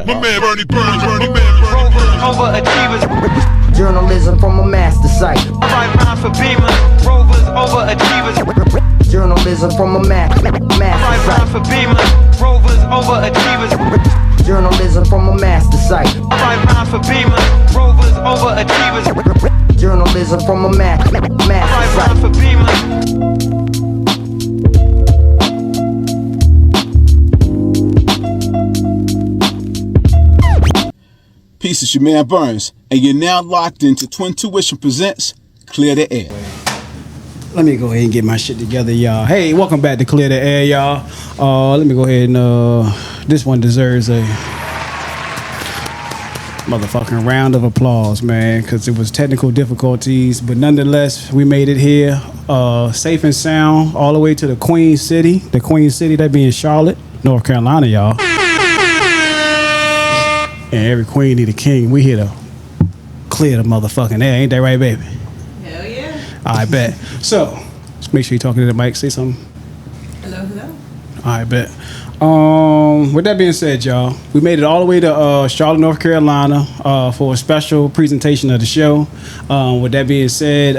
My man Bernie Burns, Bernie man, Bernie Burns. Overachievers. Journalism from a master site. I write rhymes for Beamer. Rovers, overachievers. Journalism from a master I write site. rhymes for Beamer. Rovers, overachievers. Journalism from a master site. I write rhymes for Beamer. Rovers, overachievers. Journalism from a I write master rhymes site. for Beamer. Peace, it's your man Burns, and you're now locked into Twin2ition presents Clear the Air. Let me go ahead and get my shit together, y'all. Hey, welcome back to Clear the Air, y'all. Let me go ahead and this one deserves a motherfucking round of applause, man, because it was technical difficulties, but nonetheless, we made it here, safe and sound, all the way to the Queen City. The Queen City, that being Charlotte, North Carolina, y'all. And every queen need a king. We here to clear the motherfucking air. Ain't that right, baby? Hell yeah. I bet. So, just make sure you're talking to the mic. Say something. Hello, hello. I bet. With that being said, y'all, we made it all the way to Charlotte, North Carolina for a special presentation of the show. With that being said,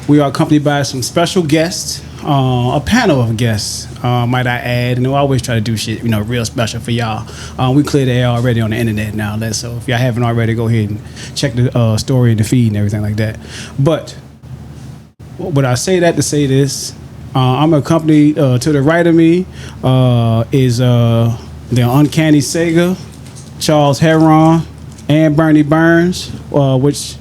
we are accompanied by some special guests, a panel of guests, might I add. And we always try to do shit, real special for y'all. We cleared the air already on the internet now, so if y'all haven't already, go ahead and check the story and the feed and everything like that. But would I say that to say this? I'm accompanied to the right of me is the Uncanny Sega, Charles Herron, and Bernie Burns, which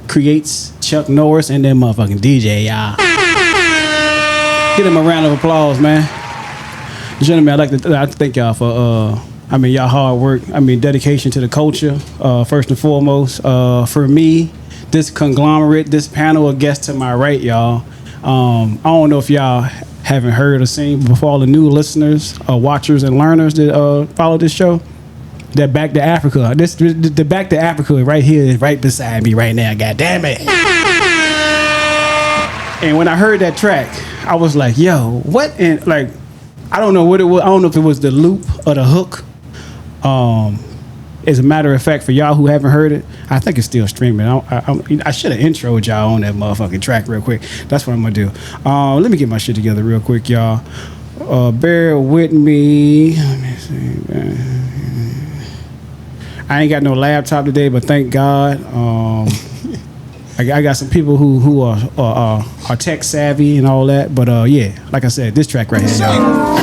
creates ChuckNorris and then motherfucking DJ, y'all. Give them a round of applause, man. Gentlemen, I'd like to thank y'all for y'all hard work. Dedication to the culture, first and foremost. For me, this conglomerate, this panel of guests to my right, y'all. I don't know if y'all haven't heard or seen, but for all the new listeners, watchers, and learners that follow this show, that Back to Africa. The Back to Africa right here is right beside me right now. God damn it! And when I heard that track, I was like, "Yo, what?" And like, I don't know what it was. I don't know if it was the loop or the hook. As a matter of fact, for y'all who haven't heard it, I think it's still streaming. I should have introed y'all on that motherfucking track real quick. That's what I'm gonna do. Let me get my shit together real quick, y'all. Bear with me. Let me see. I ain't got no laptop today, but thank God. I got some people who are tech savvy and all that. But yeah, like I said, this track right here, y'all.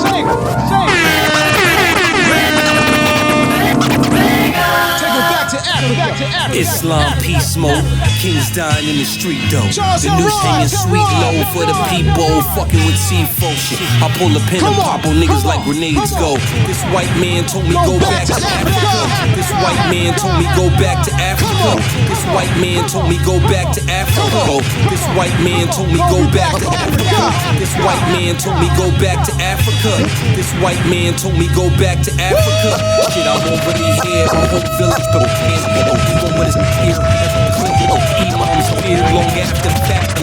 Islam, peace mode, kings dying in the street though. The noose hanging sweet low for the people, fucking with C4 shit. I pull a pin and pop on niggas like grenades go. This white man told me go back to Africa. This white man told me go back to Africa. This white man told me go back to Africa. This white man told me go back to Africa. This white man told me go back to Africa. This white man told me go back to Africa. Shit, I'm already here. My whole village prepared. Even when it's here, imams appear long after the fact.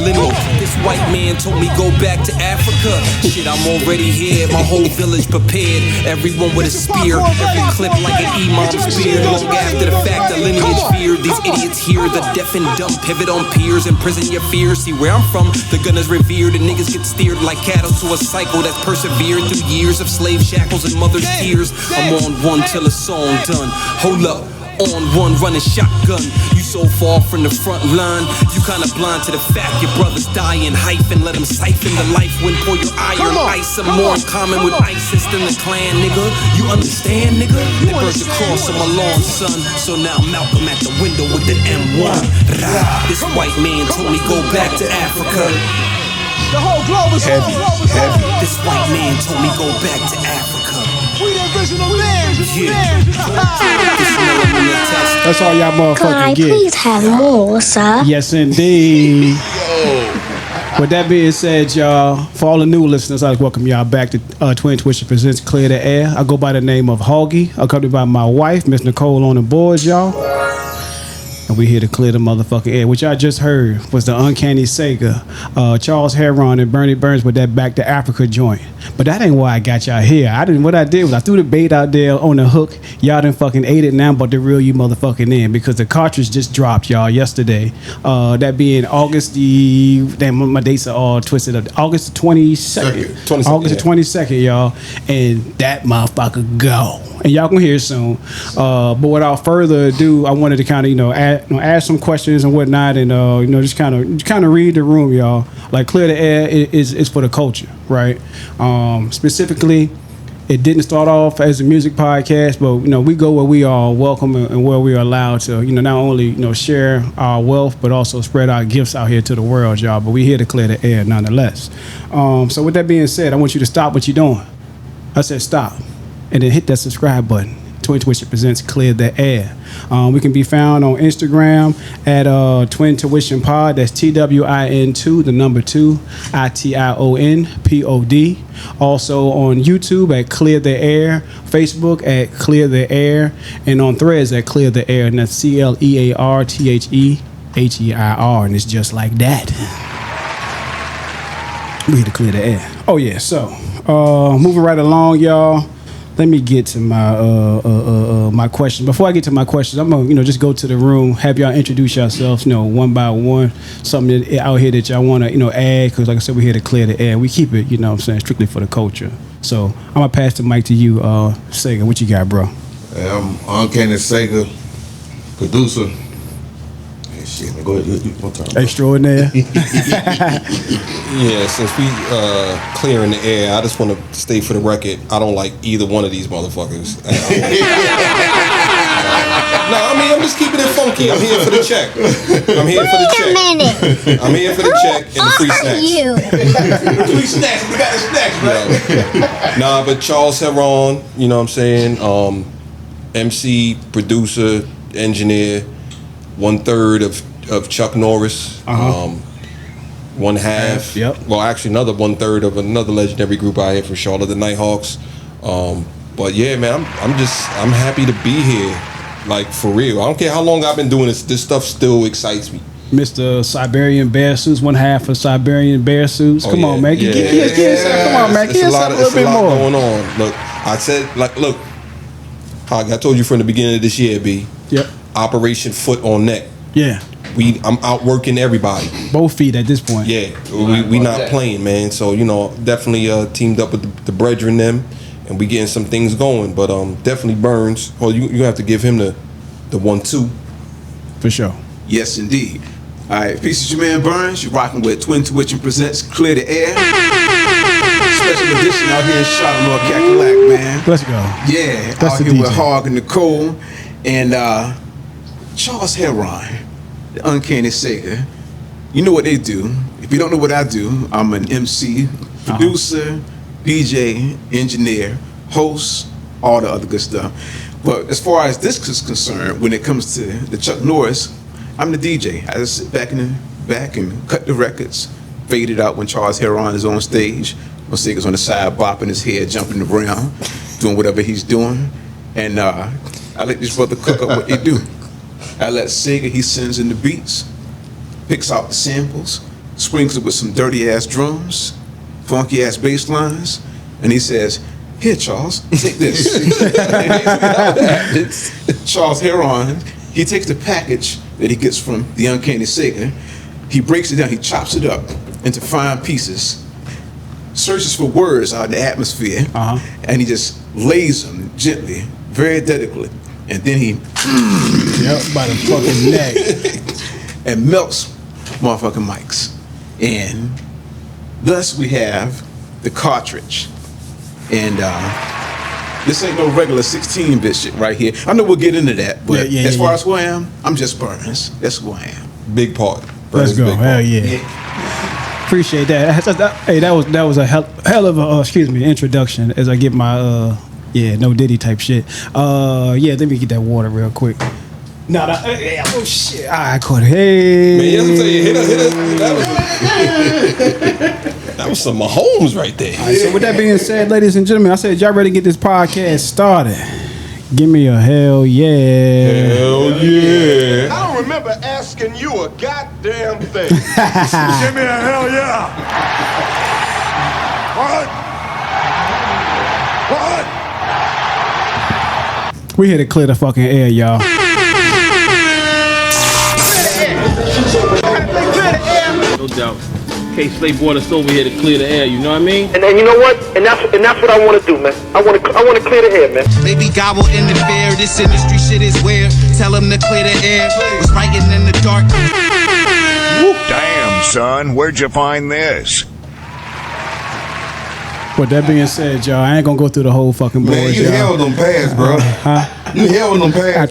This white man told me go back to Africa. Shit, I'm already here. My whole village prepared. Everyone with a spear, every clip like an imam's spear. Long after the fact, the lineage feared. These idiots here, the deaf and dumb pivot on peers. Imprison your fears. See where I'm from, the gun is revered. And niggas get steered like cattle to a cycle that's persevered through years of slave shackles and mother's tears. I'm on one till the song done. Hold up. On one running shotgun, you so far from the front line, you kinda blind to the fact your brother's dying. Hyphen, let him siphon the life when pour your iron ice. I'm more in common with ISIS than the clan, nigga. You understand, nigga? They burnt the cross on my lawn, son. So now Malcolm at the window with an M1. This white man told me go back to Africa. The whole globe is Heavy. This white man told me go back to Africa. We the original land. That's all y'all motherfucking Could I get. please have more, sir? Yes, indeed. With that being said, y'all, for all the new listeners, I'd like to welcome y'all back to Twin2ition presents Clear the Air. I go by the name of Hoggie, accompanied by my wife, Miss Nichole, on the boards, y'all. and we're here to clear the motherfucking air. What y'all just heard was the Uncanny Sega, Charles Herron and Bernie Burns with that Back to Africa joint. But that ain't why I got y'all here. What I did was I threw the bait out there on the hook. Y'all done fucking ate it now, but the real you motherfucking in, because the cartridge just dropped, y'all, yesterday. That being August my dates are all twisted up. August the 22nd. August the 22nd, y'all. And that motherfucker go. And y'all gonna hear it soon. But without further ado, I wanted to kind of, ask some questions and whatnot, and just kind of read the room, y'all. Like, Clear the Air is for the culture, right? Specifically, it didn't start off as a music podcast, but we go where we are welcome and where we are allowed to, not only share our wealth, but also spread our gifts out here to the world, y'all. But we here to clear the air, nonetheless. So with that being said, I want you to stop what you're doing. I said stop, and then hit that subscribe button. Twin2ition presents Clear the Air. We can be found on Instagram at Twin2ition Pod. That's TWIN2, the number 2, ITIONPOD. Also on YouTube at Clear the Air, Facebook at Clear the Air, and on Threads at Clear the Air, and that's CLEARTHEHEIR, and it's just like that. We here to clear the air. Oh yeah, so moving right along, y'all. Let me get to my my questions. Before I get to my questions, I'm gonna just go to the room, have y'all introduce yourselves, one by one. Something out here that y'all wanna add, because like I said, we're here to clear the air. We keep it, strictly for the culture. So I'm gonna pass the mic to you, Sega. What you got, bro? I'm Uncanny Sega, producer. Hey, shit, man, go ahead. One time. Extraordinaire. Yeah, since we clearing the air, I just want to state for the record, I don't like either one of these motherfuckers. No, I mean, I'm just keeping it funky. I'm here for the check. I'm here for the check. I'm here for the check and the free snacks. Free snacks, we got the snacks, right? Yeah. Nah, but Charles Herron, you know what I'm saying? MC, producer, engineer, 1/3 of ChuckNorris. One half, Yep. Well, actually, another 1/3 of another legendary group out here from Charlotte, the Nighthawks. But yeah, man, I'm happy to be here, like, for real. I don't care how long I've been doing this. This stuff still excites me. Mr. Siberian Bear Suits, one half of Siberian Bear Suits. Come on, man. Come on, man. Give us a little bit more going on. Look, I said, look, Hoggie, I told you from the beginning of this year, B. Yep. Operation Foot on Neck. Yeah. I'm outworking everybody. Both feet at this point. Yeah, we not playing, man. So definitely teamed up with the brethren them, and we getting some things going. But definitely Burns. Oh, you have to give him the 1-2 for sure. Yes, indeed. All right, peace to your man Burns. You're rocking with Twin2ition presents Clear the Air. Special edition out here in Charlotte, North Carolina, man. Let's go. Yeah, That's out here DJ. with Hoggie and Nichole and Charles Herron, the Uncanny Sega. You know what they do. If you don't know what I do, I'm an MC, producer, DJ, engineer, host, all the other good stuff. But as far as this is concerned, when it comes to the ChuckNorris, I'm the DJ. I just sit back in the back and cut the records, fade it out when Charles Herron is on stage. When Sega's on the side, bopping his head, jumping around, doing whatever he's doing. And I let this brother cook up what they do. I let Sega, he sends in the beats, picks out the samples, sprinkles it with some dirty ass drums, funky ass bass lines, and he says, "Here, Charles, take this." Charles Herron, he takes the package that he gets from the Uncanny Sega, he breaks it down, he chops it up into fine pieces, searches for words out in the atmosphere, and he just lays them gently, very delicately, and then he by the fucking neck and melts motherfucking mics. And thus we have the cartridge. And this ain't no regular 16-bit shit right here. I know we'll get into that, but as far as who I am, I'm just Burns. That's who I am. Big part. Let's go. Hell yeah. Appreciate that. Hey, that was a hell of a introduction as I get my no Diddy type shit. Let me get that water real quick. Oh shit! I caught it. Hey, man, I'm telling you, that was some Mahomes right there. Right, so with that being said, ladies and gentlemen, I said y'all ready to get this podcast started. Give me a hell yeah. Hell yeah. I don't remember asking you a goddamn thing. Give me a hell yeah. What? We here to clear the fucking air, y'all. No doubt. K-Slay brought us over here to clear the air, you know what I mean? And you know what? And that's what I want to do, man. I want to clear the air, man. Baby gobble in the bear. This industry shit is weird. Tell him to clear the air. Was writing in the dark. Damn, son, where'd you find this? With that being said, y'all, I ain't gonna go through the whole fucking boards, Man, you y'all. held them pads, bro. You held them pads. I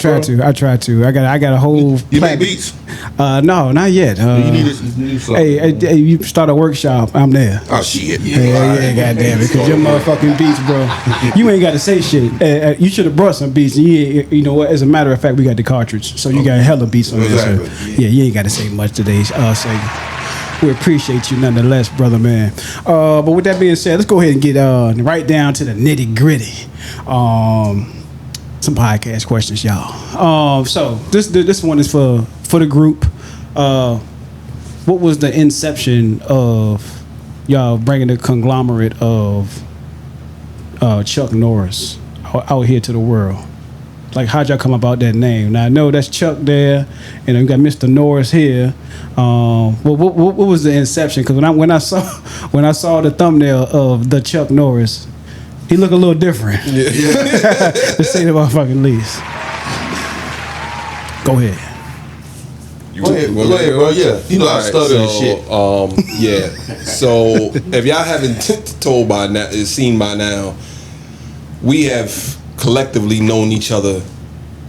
tried to. I got a whole. You make beats? No, not yet. You need something. Hey, you start a workshop, I'm there. Oh shit! Yeah, goddamn it, because your motherfucking beats, bro. You ain't got to say shit. You should have brought some beats. You know what? As a matter of fact, we got the cartridge, so you got hella beats on there. So, yeah, you ain't got to say much today. So we appreciate you nonetheless, brother, man. But with that being said, let's go ahead and get right down to the nitty gritty. Some podcast questions, y'all. So this one is for the group. What was the inception of y'all bringing the conglomerate of ChuckNorris out here to the world? Like, how'd y'all come about that name? Now I know that's Chuck there, and you got Mr. Norris here. What was the inception? Because when I saw the thumbnail of the ChuckNorris, he looked a little different. Yeah. To say the motherfucking least. Go ahead. Go ahead, bro. Yeah, you know I stutter and shit. Yeah. So if y'all haven't seen by now, we have collectively known each other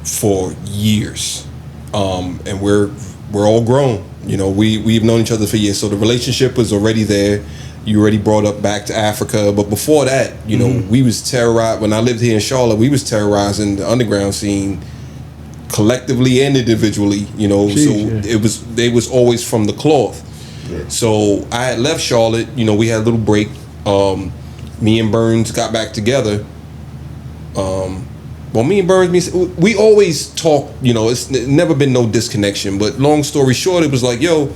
for years, and we're all grown. You know, we've known each other for years, so the relationship was already there. You already brought up back to Africa, but before that, you know, we was terrorized. When I lived here in Charlotte, we was terrorizing the underground scene collectively and individually. You know, they was always from the cloth. Yeah. So I had left Charlotte. You know, we had a little break. Me and Burns got back together. Well, me and Burns, we always talk. You know, it's never been no disconnection. But long story short, it was like, yo,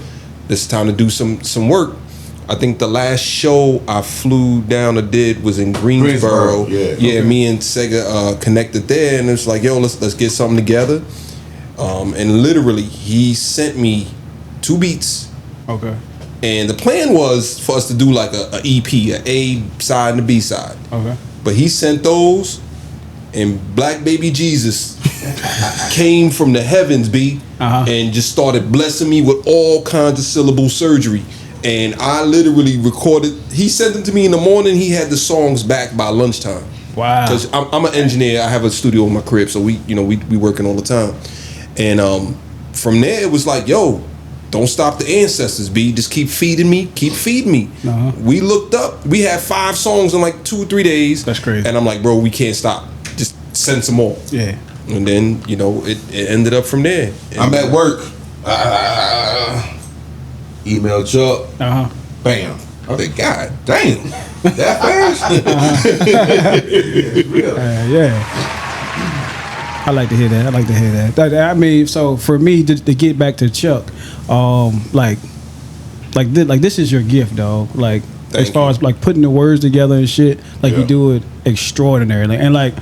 it's time to do some work. I think the last show I flew down or did was in Greensboro. Yeah, me and Sega connected there, and it's like, yo, let's get something together. And literally, he sent me 2 beats. Okay. And the plan was for us to do like a EP, a A side and a B side. Okay. But he sent those, and Black Baby Jesus came from the heavens, and just started blessing me with all kinds of syllable surgery. And I literally recorded. He sent them to me in the morning. He had the songs back by lunchtime. Wow. Because I'm an engineer. I have a studio in my crib, so we working all the time. And from there, it was like, yo, don't stop the ancestors, B. Just keep feeding me. Keep feeding me. We looked up. We had 5 songs in like 2 or 3 days. That's crazy. And I'm like, bro, we can't stop. Just send some more. Yeah. And then, you know, it ended up from there. And I'm at work. Email Chuck. Bam. I think, God damn, that fast? Yeah. I like to hear that. I mean, so for me to get back to Chuck, like this is your gift, dog. Like, as far as like putting the words together and shit, like you do it extraordinarily. And like,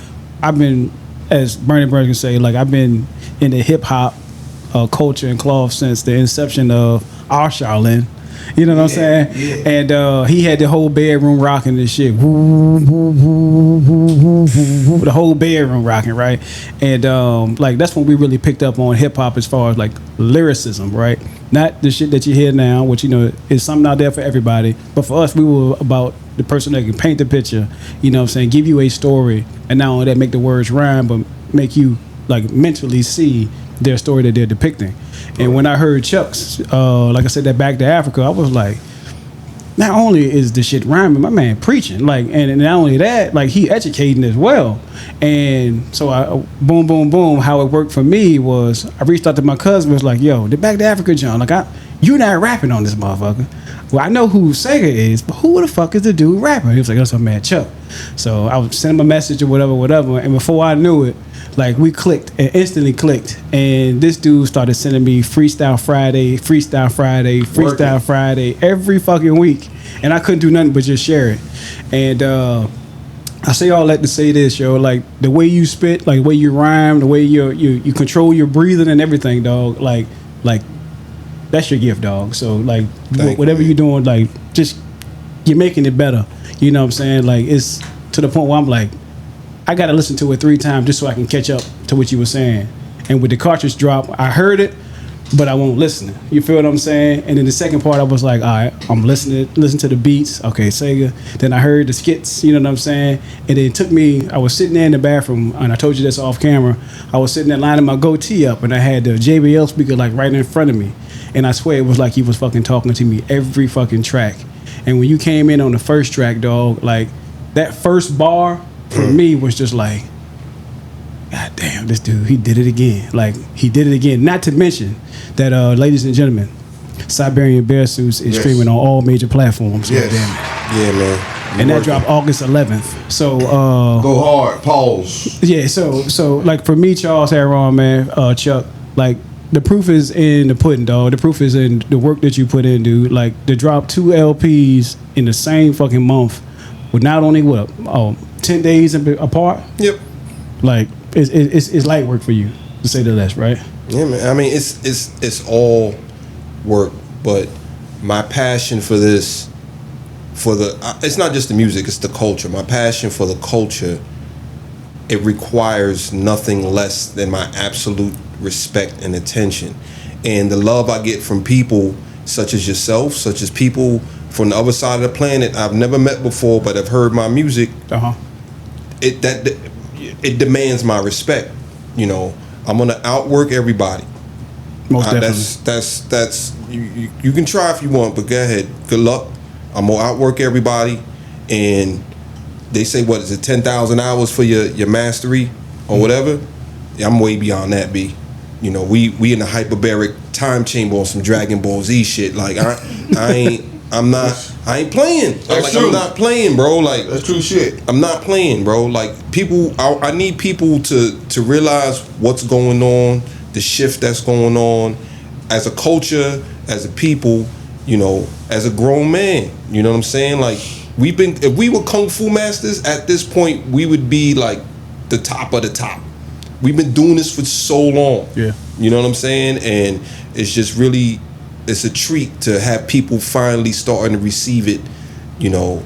I've been, as Bernie Burns can say, like I've been in the hip hop culture and cloth since the inception of our Shaolin. You know what I'm saying? Yeah. And he had the whole bedroom rocking and shit. The whole bedroom rocking, right? And like that's when we really picked up on hip hop as far as like lyricism, right? Not the shit that you hear now, which, you know, is something out there for everybody. But for us, we were about the person that can paint the picture, you know what I'm saying, give you a story, and not only that, make the words rhyme, but make you like mentally see their story that they're depicting. And when I heard Chuck's, like I said, that Back to Africa, I was like, not only is the shit rhyming, my man preaching, like, and not only that, like he educating as well. And so I, boom, boom, boom, how it worked for me was I reached out to my cousin, was like, yo, the Back to Africa John, like you're not rapping on this motherfucker. well, I know who Sega is, but who the fuck is the dude rapping? He was like, that's my man Chuck. So I would send him a message or whatever. And before I knew it, like we clicked and instantly clicked. And this dude started sending me Freestyle Friday every fucking week. And I couldn't do nothing but just share it. And I say all that to say this, yo. Like the way you spit, like the way you rhyme, the way you control your breathing and everything, dog. Like that's your gift, dog. So like whatever you're doing, like just you're making it better. You know what I'm saying? Like it's to the point where I'm like, I gotta listen to it 3 times just so I can catch up to what you were saying. And with the cartridge drop, I heard it, but I won't listen. You feel what I'm saying? And then the second part, I was like, all right, I'm listen to the beats. Okay, Sega. Then I heard the skits. You know what I'm saying? And it took me. I was sitting there in the bathroom, and I told you this off camera. I was sitting there lining my goatee up, and I had the JBL speaker like right in front of me. And I swear it was like he was fucking talking to me every fucking track. And when you came in on the first track, dog, like that first bar for me was just like, God damn, this dude, he did it again. Like he did it again. Not to mention that, ladies and gentlemen, Siberian Bear Suits is streaming on all major platforms. Yes. Yeah, man. And that dropped August 11th. So go hard. Pause. Yeah. So like for me, Charles Herron, man, Chuck, like. The proof is in the pudding, dog. The proof is in the work that you put in, dude. Like, to drop 2 LPs in the same fucking month with not only, 10 days apart? Yep. Like, it's light work for you, to say the least, right? Yeah, man. I mean, it's all work, but my passion for this, it's not just the music, it's the culture. My passion for the culture, it requires nothing less than my absolute respect and attention. And the love I get from people such as yourself, such as people from the other side of the planet I've never met before but have heard my music, it demands my respect. You know, I'm gonna outwork everybody. Most definitely. That's you can try if you want, but go ahead. Good luck. I'm gonna outwork everybody. And they say, what is it, 10,000 hours for your mastery or whatever? Yeah, I'm way beyond that, B. You know, we in the hyperbaric time chamber on some Dragon Ball Z shit. Like I ain't playing. I'm not playing, bro. Like that's true shit. I'm not playing, bro. Like people, I need people to realize what's going on, the shift that's going on, as a culture, as a people, you know, as a grown man. You know what I'm saying? Like if we were kung fu masters at this point, we would be like the top of the top. We've been doing this for so long. Yeah. You know what I'm saying? And it's just really, it's a treat to have people finally starting to receive it, you know,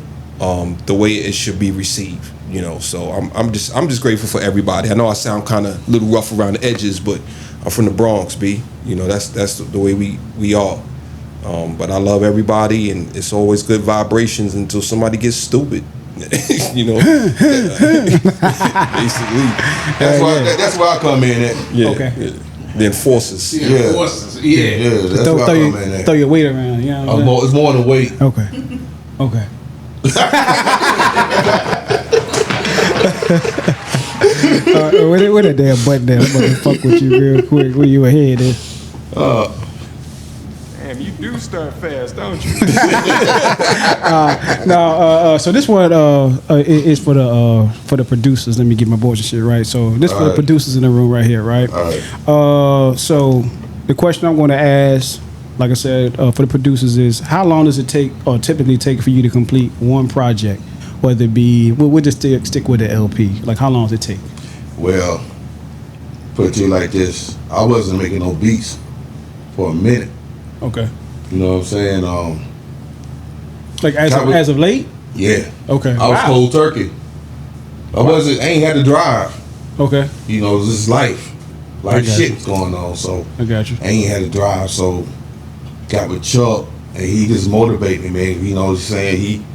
the way it should be received. You know, so I'm just grateful for everybody. I know I sound kind of a little rough around the edges, but I'm from the Bronx, B. You know, that's the way we are. But I love everybody, and it's always good vibrations until somebody gets stupid. You know, basically. That's where I come in at. Yeah. Okay. Yeah. The enforcers. Yeah. That's where I come in at. Throw your weight around. You know what I'm saying? It's more than weight. Okay. Where that damn button there? I'm gonna fuck with you real quick. Where you ahead is? Damn, you do start fast, don't you? So this one is for the producers. Let me get my boys and shit right. So this for the producers in the room right here, right? All right. So the question I'm going to ask, like I said, for the producers is, how long does it take or typically take for you to complete one project? Whether it be, we'll just stick with the LP. Like, how long does it take? Well, put it to you like this: I wasn't making no beats for a minute. Okay. You know what I'm saying? Like as of late? Yeah. Okay. I was cold turkey. I ain't had to drive. Okay. You know, this is life. Life shit was going on, so I got you. I ain't had to drive, so got with Chuck, and he just motivated me, man. You know what I'm saying? He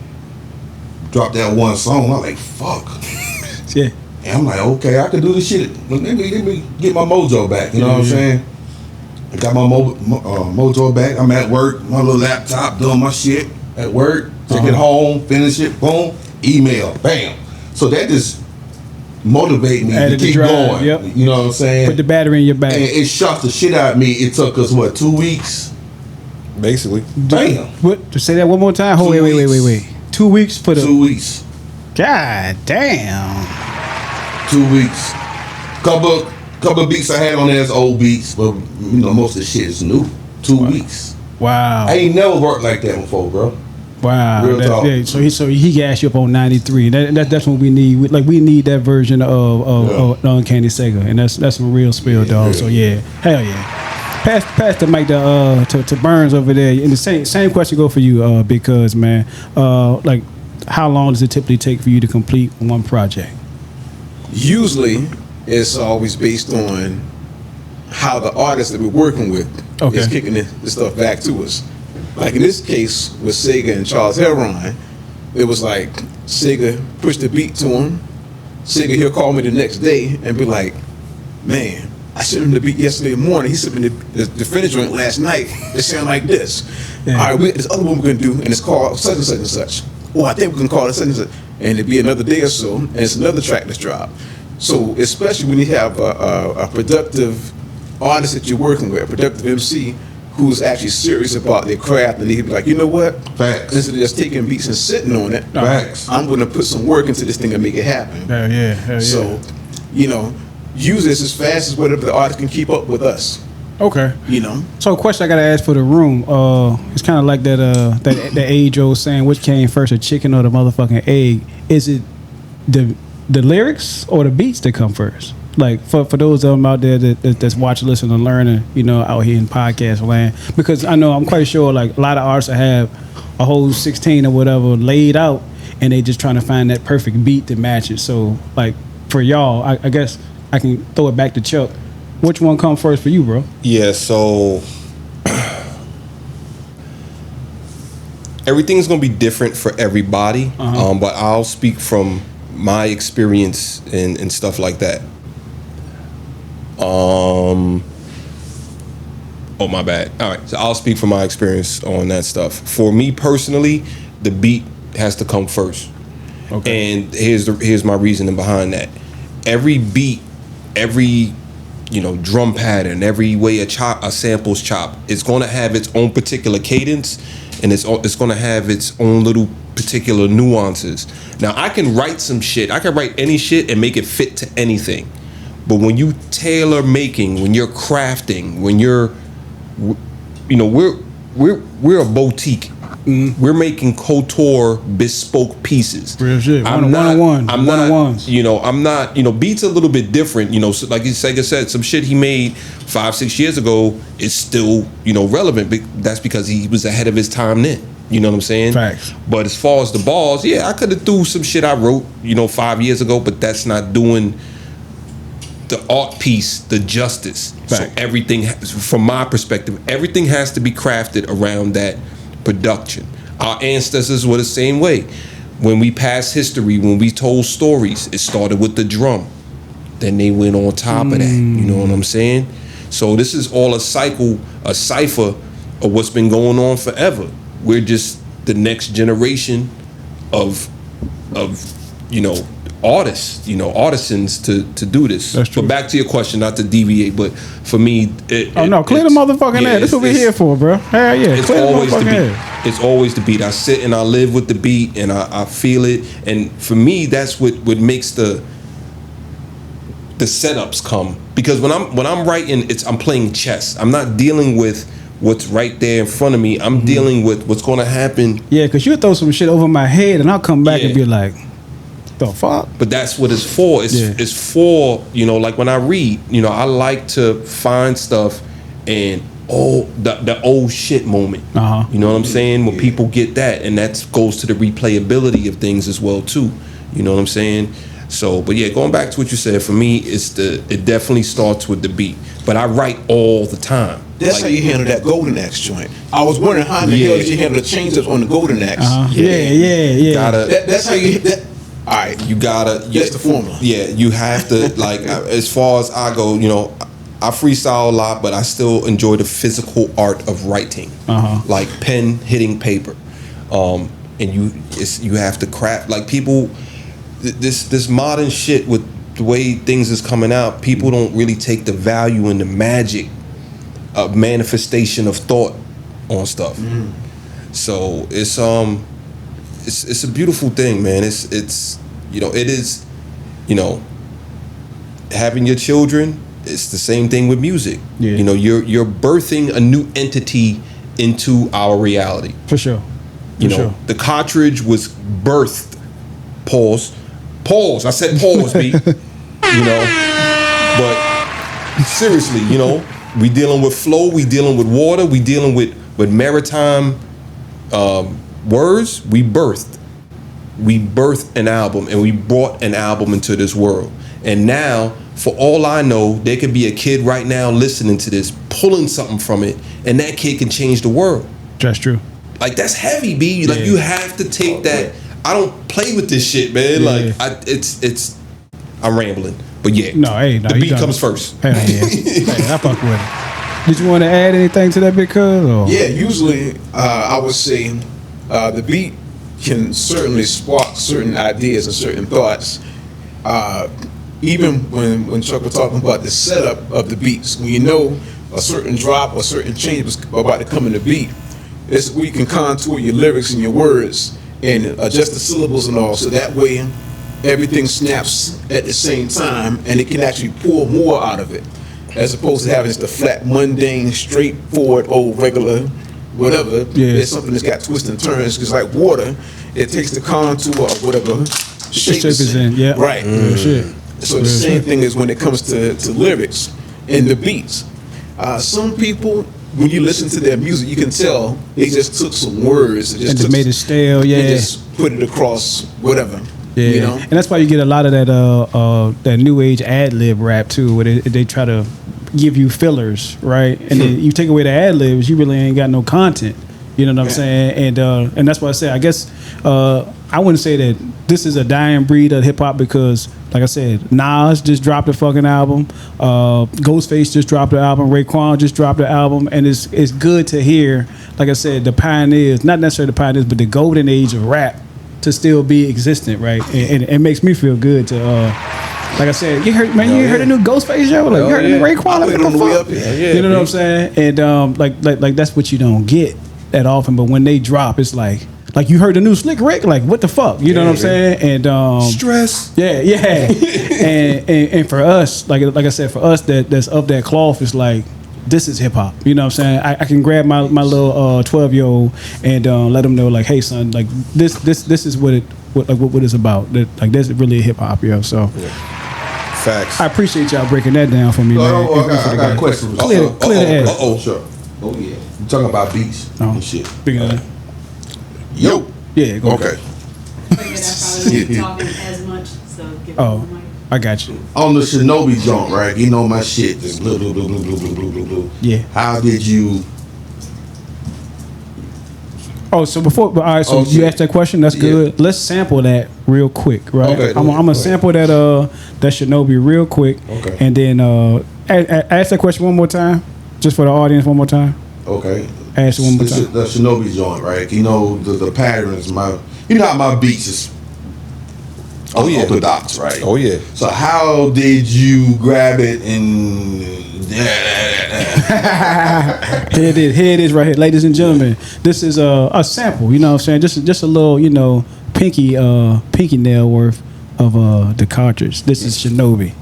dropped that one song. I'm like, fuck. Yeah. And I'm like, okay, I can do this shit. Let me get my mojo back. You know what I'm saying? I got my mojo back. I'm at work, my little laptop, doing my shit at work. Take it home, finish it, boom, email, bam. So that just motivated me to keep going. Yep. You know what I'm saying? Put the battery in your back. And it shocked the shit out of me. It took us, 2 weeks Basically. Damn. What? To say that one more time. Hold, wait. 2 weeks for the. 2 weeks. God damn. 2 weeks. Couple of beats I had on there is old beats, but most of the shit is new. 2 weeks. Wow. I ain't never worked like that before, bro. Wow. Real talk. Yeah, so he gassed you up on 93. That's what we need. We need that version of the Uncanny Sega, and that's some real spill, dog. So yeah, hell yeah. Pass the mic to Burns over there. And the same question go for you, because man, how long does it typically take for you to complete one project? Usually, it's always based on how the artist that we're working with is kicking the stuff back to us. Like in this case with Sega and Charles Herron, it was like Sega pushed the beat to him. Sega, he'll call me the next day and be like, man, I sent him the beat yesterday morning. He sent me the finish joint last night. It sound like this. Yeah. All right, this other one we're going to do, and it's called such and such and such. Oh, I think we're going to call it such and such. And it'll be another day or so, and it's another track that's dropped. So especially when you have a productive artist that you're working with, a productive MC, who's actually serious about their craft, and he'd be like, you know what? Facts. Instead of just taking beats and sitting on it, Facts. I'm going to put some work into this thing and make it happen. Hell yeah. So, use this as fast as whatever the artist can keep up with us. Okay. So a question I gotta ask for the room. It's kind of like that age-old saying, which came first, the chicken or the motherfucking egg? Is it the lyrics or the beats that come first? Like for those of them out there that's watching, listening, and learning, out here in podcast land, because I'm quite sure like a lot of artists have a whole 16 or whatever laid out, and they just trying to find that perfect beat to match it. So like for y'all, I guess I can throw it back to Chuck. Which one come first for you, bro? Yeah, so everything's gonna be different for everybody, but I'll speak from my experience and stuff like that. Oh, my bad. All right, so I'll speak from my experience on that stuff. For me personally, the beat has to come first. Okay. And here's my reasoning behind that. Every beat, every drum pattern, every way a sample's chopped, it's going to have its own particular cadence, and it's going to have its own little particular nuances. Now, I can write some shit. I can write any shit and make it fit to anything. But when you tailor making, when you're crafting, when you're, we're a boutique. We're making couture bespoke pieces. Real shit. I'm not. Beats a little bit different. So like Sega said, some shit he made 5-6 years ago is still relevant. That's because he was ahead of his time then. You know what I'm saying? Facts. But as far as the balls, yeah, I could have threw some shit I wrote 5 years ago, but that's not doing the art piece the justice. Fact. So everything, from my perspective, everything has to be crafted around that production. Our ancestors were the same way. When we passed history, when we told stories, it started with the drum. Then they went on top of that. You know what I'm saying? So this is all a cycle, a cipher of what's been going on forever. We're just the next generation of artists, artisans to do this. That's true. But back to your question, not to deviate, but for me, clear the motherfucking air. That's what we're here for, bro. Hell yeah, it's clear always the beat. Air. It's always the beat. I sit and I live with the beat, and I feel it. And for me, that's what makes the setups come. Because when I'm writing, I'm playing chess. I'm not dealing with what's right there in front of me. I'm dealing with what's going to happen. Yeah, because you'll throw some shit over my head, and I'll come back and be like, the fuck? But that's what it's for. It's for, like when I read, I like to find stuff and the old shit moment. You know what I'm saying? When people get that, and that goes to the replayability of things as well too. You know what I'm saying? So, but yeah, going back to what you said, for me, it definitely starts with the beat. But I write all the time. That's how you handle that Golden Axe joint. I was wondering how the hell did you handle the change-ups on the Golden Axe? Yeah. That's how you. All right, you gotta. That's the formula. Yeah, you have to as far as I go, I freestyle a lot, but I still enjoy the physical art of writing, like pen hitting paper, and you have to craft like people. This modern shit with the way things is coming out, people don't really take the value and the magic of manifestation of thought on stuff. So it's a beautiful thing, man. It's you know, it is, you know, having your children. It's the same thing with music. Yeah. You know, you're birthing a new entity into our reality. For sure. You know, the cartridge was birthed. Pause. I said pause, B. You know, but seriously, you know, we dealing with flow, we dealing with water, we dealing with maritime words. We birthed an album, and we brought an album into this world. And now, for all I know, there could be a kid right now listening to this, pulling something from it, and that kid can change the world. That's true. Like, that's heavy, B. Like, you have to take that. I don't play with this shit, man. Yeah. Like, I'm rambling, but yeah. The beat comes first. Hell yeah. Hey, I fuck with it. Did you want to add anything to that, Big Cuz? Yeah, usually I would say the beat can certainly spark certain ideas and certain thoughts. Even when Chuck was talking about the setup of the beats, when you know a certain drop or certain change was about to come in the beat, it's where you can contour your lyrics and your words and adjust the syllables and all, so that way everything snaps at the same time and it can actually pull more out of it, as opposed to having just a flat, mundane, straightforward, regular, whatever. It's something that's got twists and turns, because like water, it takes the contour or whatever shape it's in. Right. So the same thing is when it comes to lyrics and the beats. Some people, when you listen to their music, you can tell they just took some words and just made it stale, and just put it across whatever. Yeah, you know? And that's why you get a lot of that new age ad lib rap too, where they try to give you fillers, right? And then you take away the ad libs, you really ain't got no content. You know what I'm saying? And that's why I say, I guess I wouldn't say that this is a dying breed of hip hop, because, like I said, Nas just dropped a fucking album. Ghostface just dropped an album. Raekwon just dropped an album, and it's good to hear, like I said, the pioneers, not necessarily the pioneers, but the golden age of rap to still be existent, right? And it makes me feel good to, like I said, you heard the new Ghostface, yo? Like, you heard the new Raekwon? Like, what the fuck? You know what I'm saying? And like that's what you don't get that often. But when they drop, it's like you heard the new Slick Rick, like, what the fuck? You know what I'm saying? And stress. Yeah. and for us, like I said, for us that's of that cloth, it's like, this is hip hop. You know what I'm saying? I can grab my little 12-year-old and let them know, like, hey son, like this is what it's about. Like, this is really hip hop, yo. So facts. I appreciate y'all breaking that down for me, man. I got a question. Clear the air. Sure. Oh yeah. You talking about beats and shit. Yo. Yeah. Go okay. Talking as much, so give oh, I got you. On the Shinobi joint, right? You know my shit. Just blah blah blah blah blah blah blah blah. Yeah. How did you? Oh, so all right. So you asked that question. That's good. Let's sample that real quick, right? Okay. I'm gonna sample that Shinobi real quick. Okay. And then ask that question one more time, just for the audience, one more time. Okay. Ask it one more time. The Shinobi joint, right? You know the patterns. You know how my beats is orthodox, right? Oh yeah. So how did you grab it and? Here it is right here, ladies and gentlemen. This is a sample. You know what I'm saying? Just a little, pinky nail worth of the cartridge. This is Shinobi.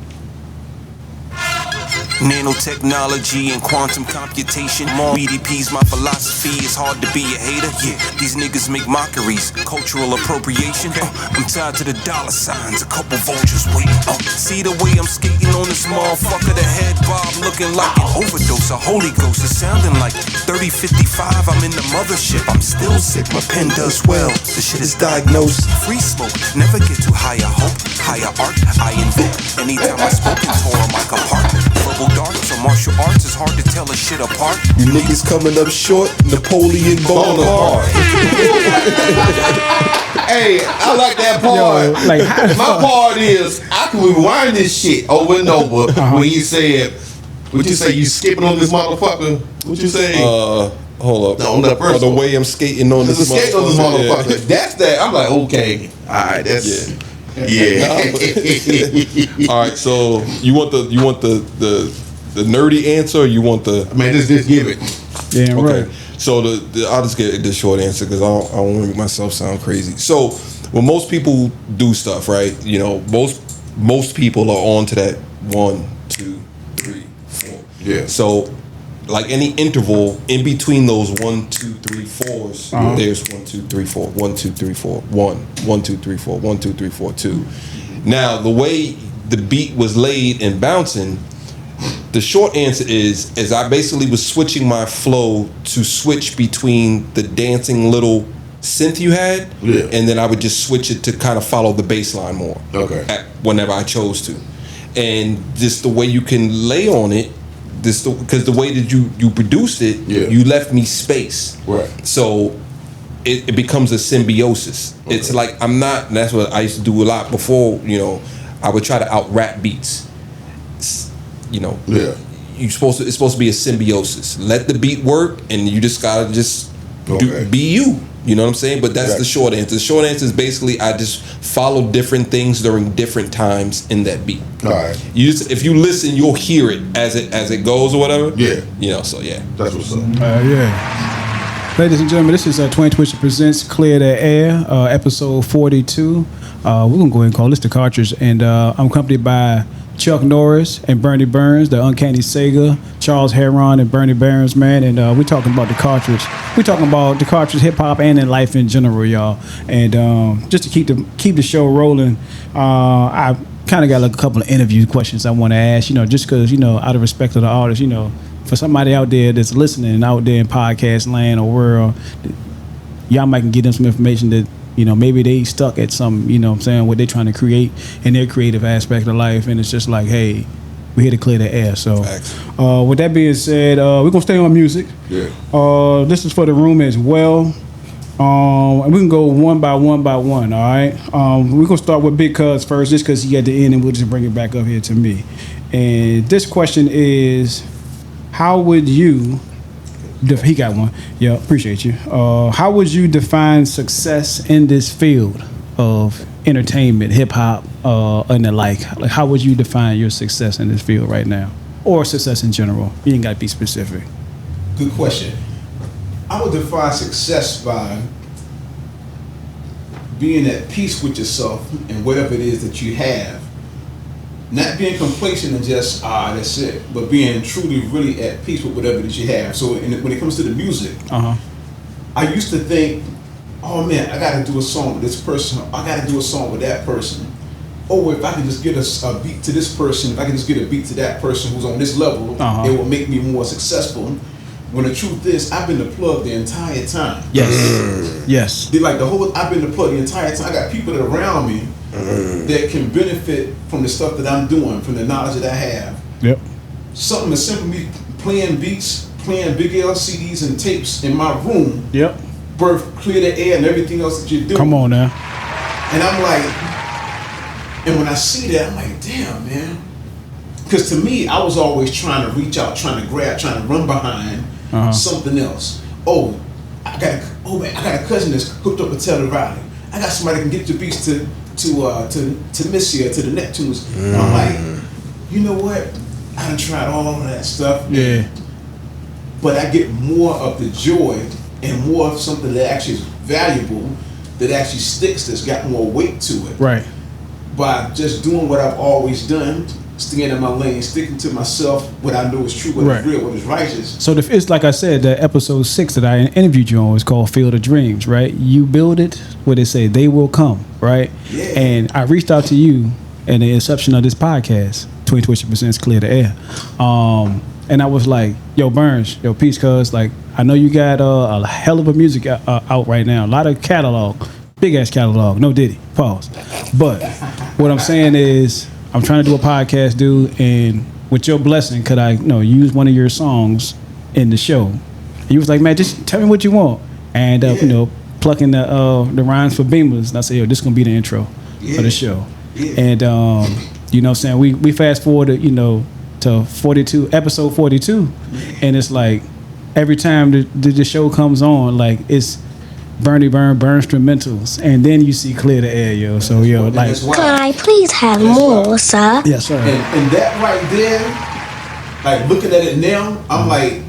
Nanotechnology and quantum computation. More BDP's my philosophy. It's hard to be a hater. Yeah, these niggas make mockeries. Cultural appropriation. I'm tied to the dollar signs. A couple vultures wait. See the way I'm skating on this motherfucker. The head bob looking like an overdose. A Holy Ghost. It's sounding like 3055. I'm in the mothership. I'm still sick. My pen does well. The shit is diagnosed. Free smoke. Never get too high. I hope. Higher art. I invoke. Anytime I spoke and tore a mic apart. Verbal darts or martial arts, it's hard to tell a shit apart. You niggas coming up short, Napoleon Bonaparte. Hey, I like that part. Yo, my part is I can rewind this shit over and over. When you said, what you say? You skipping on this motherfucker? What you say? Hold up. On that first the way I'm skating on this motherfucker. Yeah. That's that. I'm like, okay, all right, that's. Yeah. All right. So you want the nerdy answer, or you want the? Man, just give it. Yeah, right. So I'll just get the short answer because I don't want to make myself sound crazy. So when most people do stuff, right? You know, most people are on to that 1, 2, 3, 4. Yeah. So like any interval in between those 1, 2, 3, 4s, there's 1, 2, 3, 4, 1, 2, 3, 4, 1, 1, 2, 3, 4, 1, 2, 3, 4, 2. Now the way the beat was laid and bouncing, the short answer is I basically was switching my flow to switch between the dancing little synth you had, and then I would just switch it to kind of follow the bass line more. Okay. Whenever I chose to, and just the way you can lay on it, because the way that you produced it, you left me space. Right. So it becomes a symbiosis. Okay. It's like I'm not. And that's what I used to do a lot before. You know, I would try to out rap beats. You know. Yeah. It's supposed to be a symbiosis. Let the beat work, and you just gotta just be you. You know what I'm saying? But that's the short answer. The short answer is basically I just follow different things during different times in that beat. All right. If you listen, you'll hear it as it goes or whatever. Yeah. You know. So yeah. That's what's up. Yeah. Ladies and gentlemen, this is Twin2ition presents Clear the Air, episode 42. We're gonna go ahead and call this the Cartridge, and I'm accompanied by ChuckNorris and Bernie Burns, the Uncanny Sega, Charles Herron and Bernie Burns, man, and we're talking about the Cartridge. We're talking about the Cartridge, hip hop, and in life in general, y'all. And just to keep the show rolling, I kind of got like a couple of interview questions I want to ask, just because, out of respect to the artist, for somebody out there that's listening out there in podcast land or world, y'all might can get them some information that maybe they stuck at some, what they're trying to create in their creative aspect of life. And it's just like, hey, we're here to clear the air. So with that being said, we're going to stay on music. Yeah. This is for the room as well. And we can go one by one, all right? We're going to start with Big Cuz first, just because he at the end, and we'll just bring it back up here to me. And this question is, how would you... He got one. Yeah, appreciate you. How would you define success in this field of entertainment, hip hop, and the like? Like, how would you define your success in this field right now, or success in general? You ain't got to be specific. Good question. I would define success by being at peace with yourself and whatever it is that you have. Not being complacent and just, that's it, but being truly, really at peace with whatever that you have. So when it comes to the music, I used to think, oh man, I got to do a song with this person. I got to do a song with that person. Oh, if I can just get a beat to this person, if I can just get a beat to that person who's on this level, it will make me more successful. When the truth is, I've been the plug the entire time. Yes. Yes. I've been the plug the entire time. I got people that are around me that can benefit from the stuff that I'm doing, from the knowledge that I have. Yep. Something as simple as me playing beats, playing big LCDs and tapes in my room. Yep. Birth, Clear the Air, and everything else that you do. Come on now. And I'm like, and when I see that, I'm like, damn, man. Because to me, I was always trying to reach out, trying to grab, trying to run behind something else. I got a cousin that's hooked up with Taylor Riley. I got somebody that can get the beats to Missy or to the Neptunes. And I'm like, you know what? I done tried all of that stuff. Yeah. But I get more of the joy and more of something that actually is valuable, that actually sticks, that's got more weight to it. Right. By just doing what I've always done, staying in my lane, sticking to myself, what I know is true, what is real, what is righteous. So it's like I said, the episode 6 that I interviewed you on was called Field of Dreams, right? You build it where they say they will come, right? Yeah. And I reached out to you in the inception of this podcast, Twin2ition presents Clear the Air. And I was like, yo, Burns, yo, peace, cuz, like, I know you got a hell of a music out right now, a lot of catalog, big ass catalog, no Diddy, pause. But what I'm saying is, I'm trying to do a podcast, dude, and with your blessing, could I, use one of your songs in the show? He was like, man, just tell me what you want. And plucking the rhymes for Beamers. And I said, yo, this is gonna be the intro for the show. Yeah. And you know what I'm saying? We fast forwarded, to 42, episode 42, and it's like every time the show comes on, like it's Bernie Burn instrumentals, and then you see Clear the Air, yo. So like, could I please have more, sir? Yes, sir. And that right there, like looking at it now, I'm like,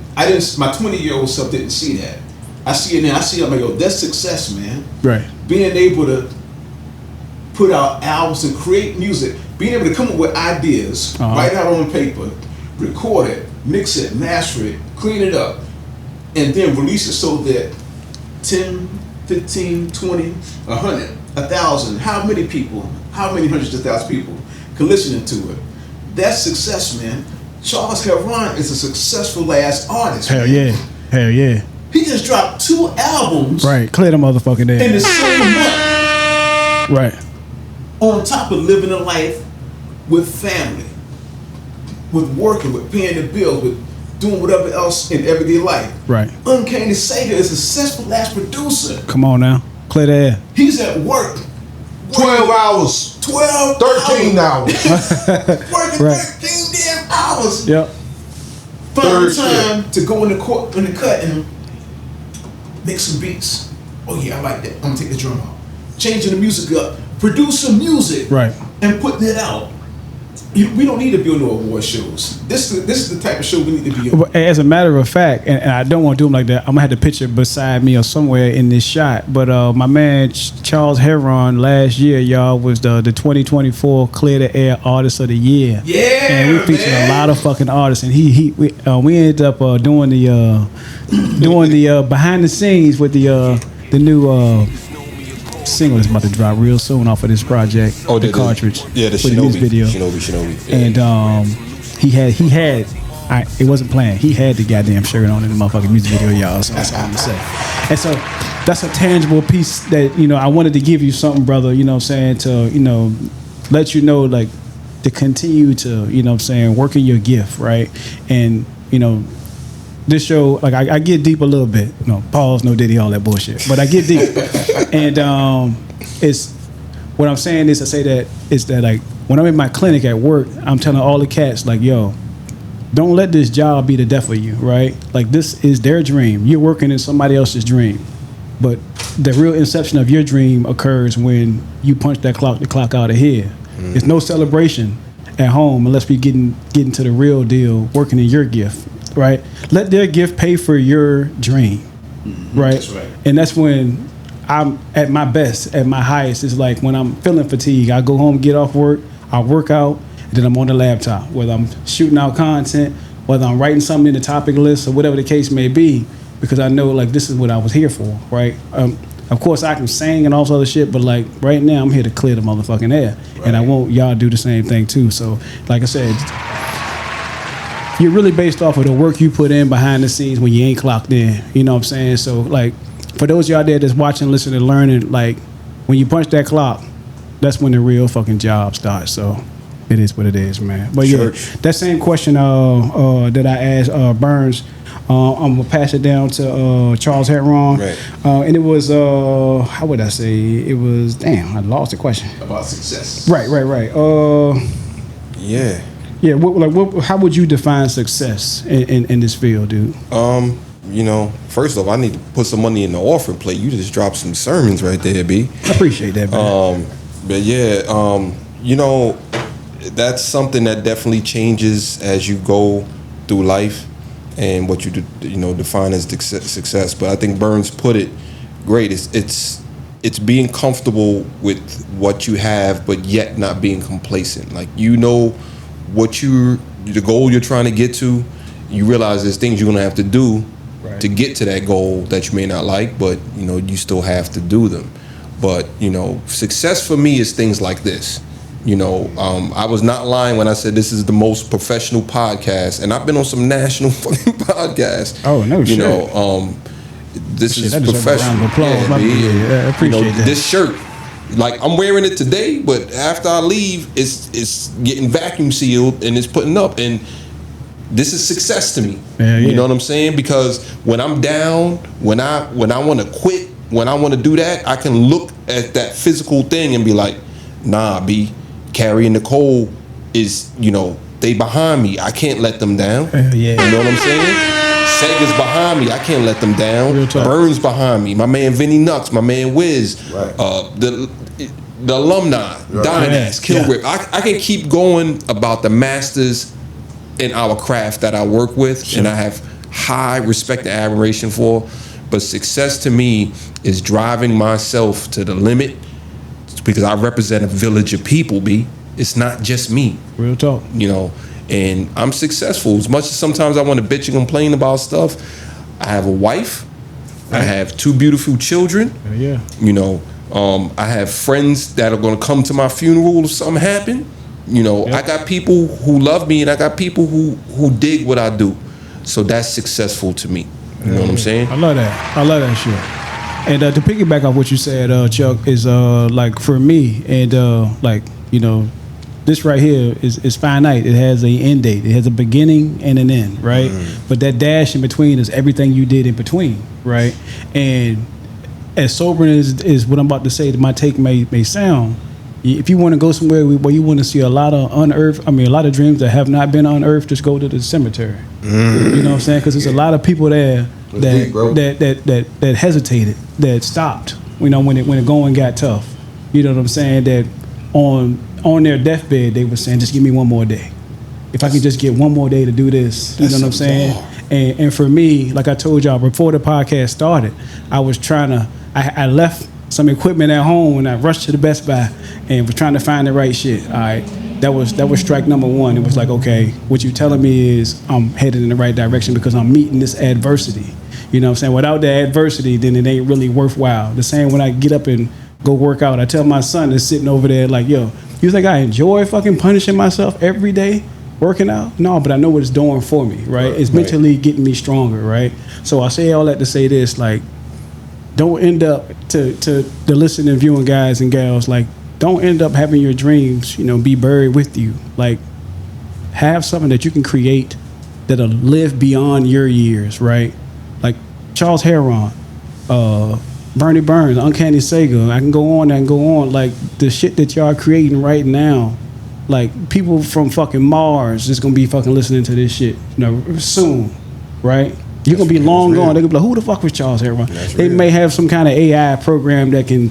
My 20-year-old self didn't see that. I see it now. I see it. I'm like, yo, that's success, man. Right. Being able to put out albums and create music, being able to come up with ideas, write it out on paper, record it, mix it, master it, clean it up, and then release it so that 10, 15, 20, 100, 1,000, how many hundreds of thousands of people can listen to it. That's success, man. Charles Herron is a successful ass artist. Hell man. Hell yeah. He just dropped 2 albums. Right, clear the motherfucking air. In the same month. Right. On top of living a life with family, with working, with paying the bills, with doing whatever else in everyday life. Right. Uncanny Sega is a successful ass producer. Come on now, clear the air. He's at work. 12 hours. 13 hours. Working 13 damn hours. Yep. Find time to go in the cut and make some beats. Oh yeah, I like that. I'm gonna take the drum out. Changing the music up. Produce some music. Right. And putting it out. We don't need to be on no award shows. This is the type of show we need to be on. As a matter of fact, and I don't want to do them like that, I'm gonna have the picture beside me or somewhere in this shot. But my man Charles Herron last year, y'all, was the 2024 Clear the Air Artist of the Year. Yeah, and we featured a lot of fucking artists, and we ended up doing the behind the scenes with the new single that's about to drop real soon off of this project. The Cartridge. Yeah, the Shinobi video. Shinobi. Yeah. And he had it wasn't planned. He had the goddamn shirt on in the motherfucking music video, y'all. So that's all I'm gonna say. And so that's a tangible piece that, I wanted to give you something, brother, you know what I'm saying, to, let you know, like, to continue to, work in your gift, right? And, this show, like, I get deep a little bit. No, pause, no Diddy, all that bullshit. But I get deep. And it's, what I'm saying is, like, when I'm in my clinic at work, I'm telling all the cats, like, yo, don't let this job be the death of you, right? Like, this is their dream. You're working in somebody else's dream. But the real inception of your dream occurs when you punch the clock out of here. Mm-hmm. There's no celebration at home unless we get into the real deal, working in your gift. Right, let their gift pay for your dream, right? That's right. And that's when I'm at my best, at my highest. It's like when I'm feeling fatigue, I go home, get off work, I work out, and then I'm on the laptop, whether I'm shooting out content, whether I'm writing something in the topic list, or whatever the case may be, because I know, like, this is what I was here for, right? Of course, I can sing and all this other shit, but, like, right now, I'm here to clear the motherfucking air, right. And I want y'all to do the same thing too. So, like I said, you're really based off of the work you put in behind the scenes when you ain't clocked in. You know what I'm saying? So, like, for those of y'all there that's watching, listening, learning, like, when you punch that clock, that's when the real fucking job starts. So, it is what it is, man. But yeah, that same question that I asked Burns, I'm gonna pass it down to Charles Herron. Right. And it was how would I say? It was, damn, I lost the question. About success. Right. Yeah. Yeah, how would you define success in this field, dude? First off, I need to put some money in the offering plate. You just dropped some sermons right there, B. I appreciate that, man. But yeah, that's something that definitely changes as you go through life and what you define as success. But I think Burns put it great. It's being comfortable with what you have, but yet not being complacent. Like, the goal you're trying to get to, you realize there's things you're gonna have to do to get to that goal that you may not like, but you still have to do them. But success for me is things like this. I was not lying when I said this is the most professional podcast, and I've been on some national fucking podcasts. Oh no shit. This is professional. I appreciate that. This shirt, like, I'm wearing it today, but after I leave, it's getting vacuum sealed and it's putting up, and this is success to me. You know what I'm saying? Because when I'm down, when I want to quit, when I want to do that, I can look at that physical thing and be like, nah, B, Carrie and Nichole is, they behind me. I can't let them down. You know what I'm saying? Sega's behind me. I can't let them down. Burns behind me. My man Vinny Nux. My man Wiz. Right. The alumni. Dynax. Kill Rip. I can keep going about the masters in our craft that I work with, and I have high respect and admiration for. But success to me is driving myself to the limit, because I represent a village of people, B. It's not just me. Real talk. You know, and I'm successful. As much as sometimes I want to bitch and complain about stuff, I have a wife. I have 2 beautiful children. Yeah. You know, I have friends that are going to come to my funeral if something happen. You know, I got people who love me, and I got people who dig what I do. So that's successful to me. You know what I'm saying? I love that. I love that shit. And to piggyback off what you said, Chuck, is like for me, and like, you know, this right here is finite. It has an end date. It has a beginning and an end, right? But that dash in between is everything you did in between, right? And as sobering as what I'm about to say, that my take may sound, if you want to go somewhere where you want to see a lot of a lot of dreams that have not been unearthed, just go to the cemetery. You know what I'm saying? Because there's a lot of people there that hesitated, that stopped. You know, when it going got tough. You know what I'm saying? That on their deathbed they were saying, just give me one more day. If I could just get one more day to do this, you know what I'm saying? And for me, like I told y'all before the podcast started, I was trying to. I left some equipment at home and I rushed to the Best Buy and was trying to find the right shit. All right, that was strike number one. It was like, okay, what you telling me is I'm headed in the right direction because I'm meeting this adversity. You know what I'm saying? Without the adversity, then it ain't really worthwhile. The same when I get up and go work out, I tell my son that's sitting over there like, yo, you think I enjoy fucking punishing myself every day working out? No, but I know what it's doing for me, right? It's mentally getting me stronger, right? So I say all that to say this, like, don't end up to the listening and viewing guys and gals, like, don't end up having your dreams, you know, be buried with you. Like, have something that you can create that'll live beyond your years, right? Like Charles Herron, Bernie Burns, Uncanny Sega. I can go on. Like, the shit that y'all creating right now, like, people from fucking Mars is gonna be fucking listening to this shit, you know, soon, right? You're gonna be long gone. They're gonna be like, who the fuck was Charles Herron? They may have some kind of AI program that can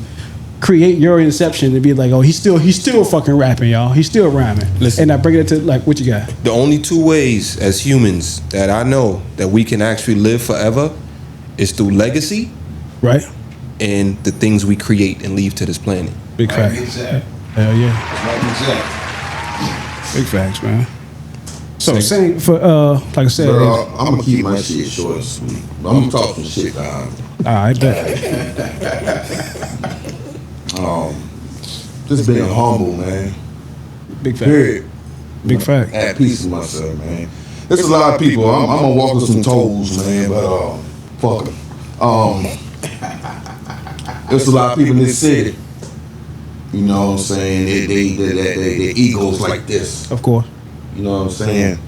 create your inception and be like, oh, he's still fucking rapping, y'all. He's still rhyming. Listen, and I bring it to, like, what you got? The only 2 ways as humans that I know that we can actually live forever is through legacy, right? And the things we create and leave to this planet. Big facts. Hell yeah. Big facts, man. So saying for like I said, bro, I'm gonna keep my shit short and sweet. I'm gonna talk some shit down. I bet. Just being humble, man. Big fact. Period. Big fact. At peace with myself, man. There's a lot of people. I'm gonna walk with some toes, man. But fuck them. There's a lot of people in this city. You know what I'm saying? Their egos like this. Of course. You know what I'm saying?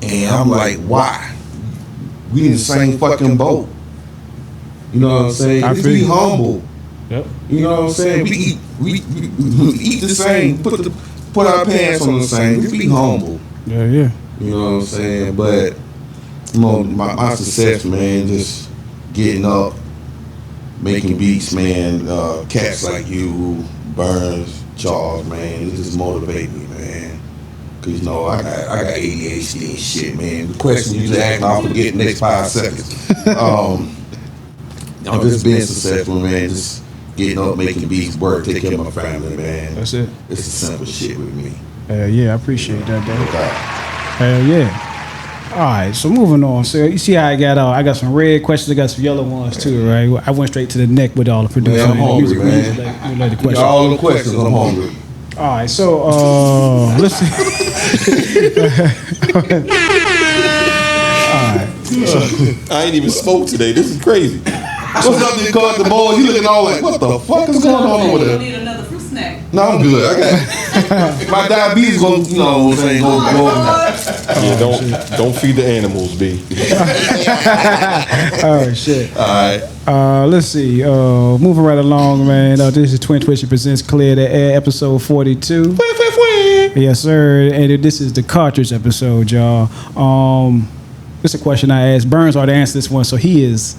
And I'm like, why? We in the same fucking boat. You know what I'm saying? Just be humble. Yep. You know what I'm saying? We eat the same. Put our pants on the same. Just be humble. Yeah. You know what I'm saying? But you know, my success, man, just getting up, making beats, man. Cats like you, Burns, Charles, man, it just motivate me, man. Cause you know I got ADHD and shit, man. The question you just ask, I'll forget the next 5 seconds. I'm just being successful, man. Just getting up, making beats, work, take care of my family, man. That's it. It's the simple shit with me. Yeah, I appreciate that, though. Hell yeah. All right, so moving on. So you see how I got some red questions, I got some yellow ones too, right? I went straight to the neck with all the producers. Man, I'm hungry, man. Like the questions. All the questions, I'm hungry. All right, so let's see. All right. I ain't even spoke today. This is crazy. What's up, you caught the boy? You looking all like, what the fuck is going on with You it? need another fruit snack. No, I'm good. I got my diabetes going, you know what I'm saying, Yeah, don't feed the animals, B. Oh shit. All right. Let's see. Moving right along, man. This is Twin2ition presents Clear the Air, episode 42. Yes, sir. And this is the Cartridge episode, y'all. This is a question I asked Burns to answer this one, so he is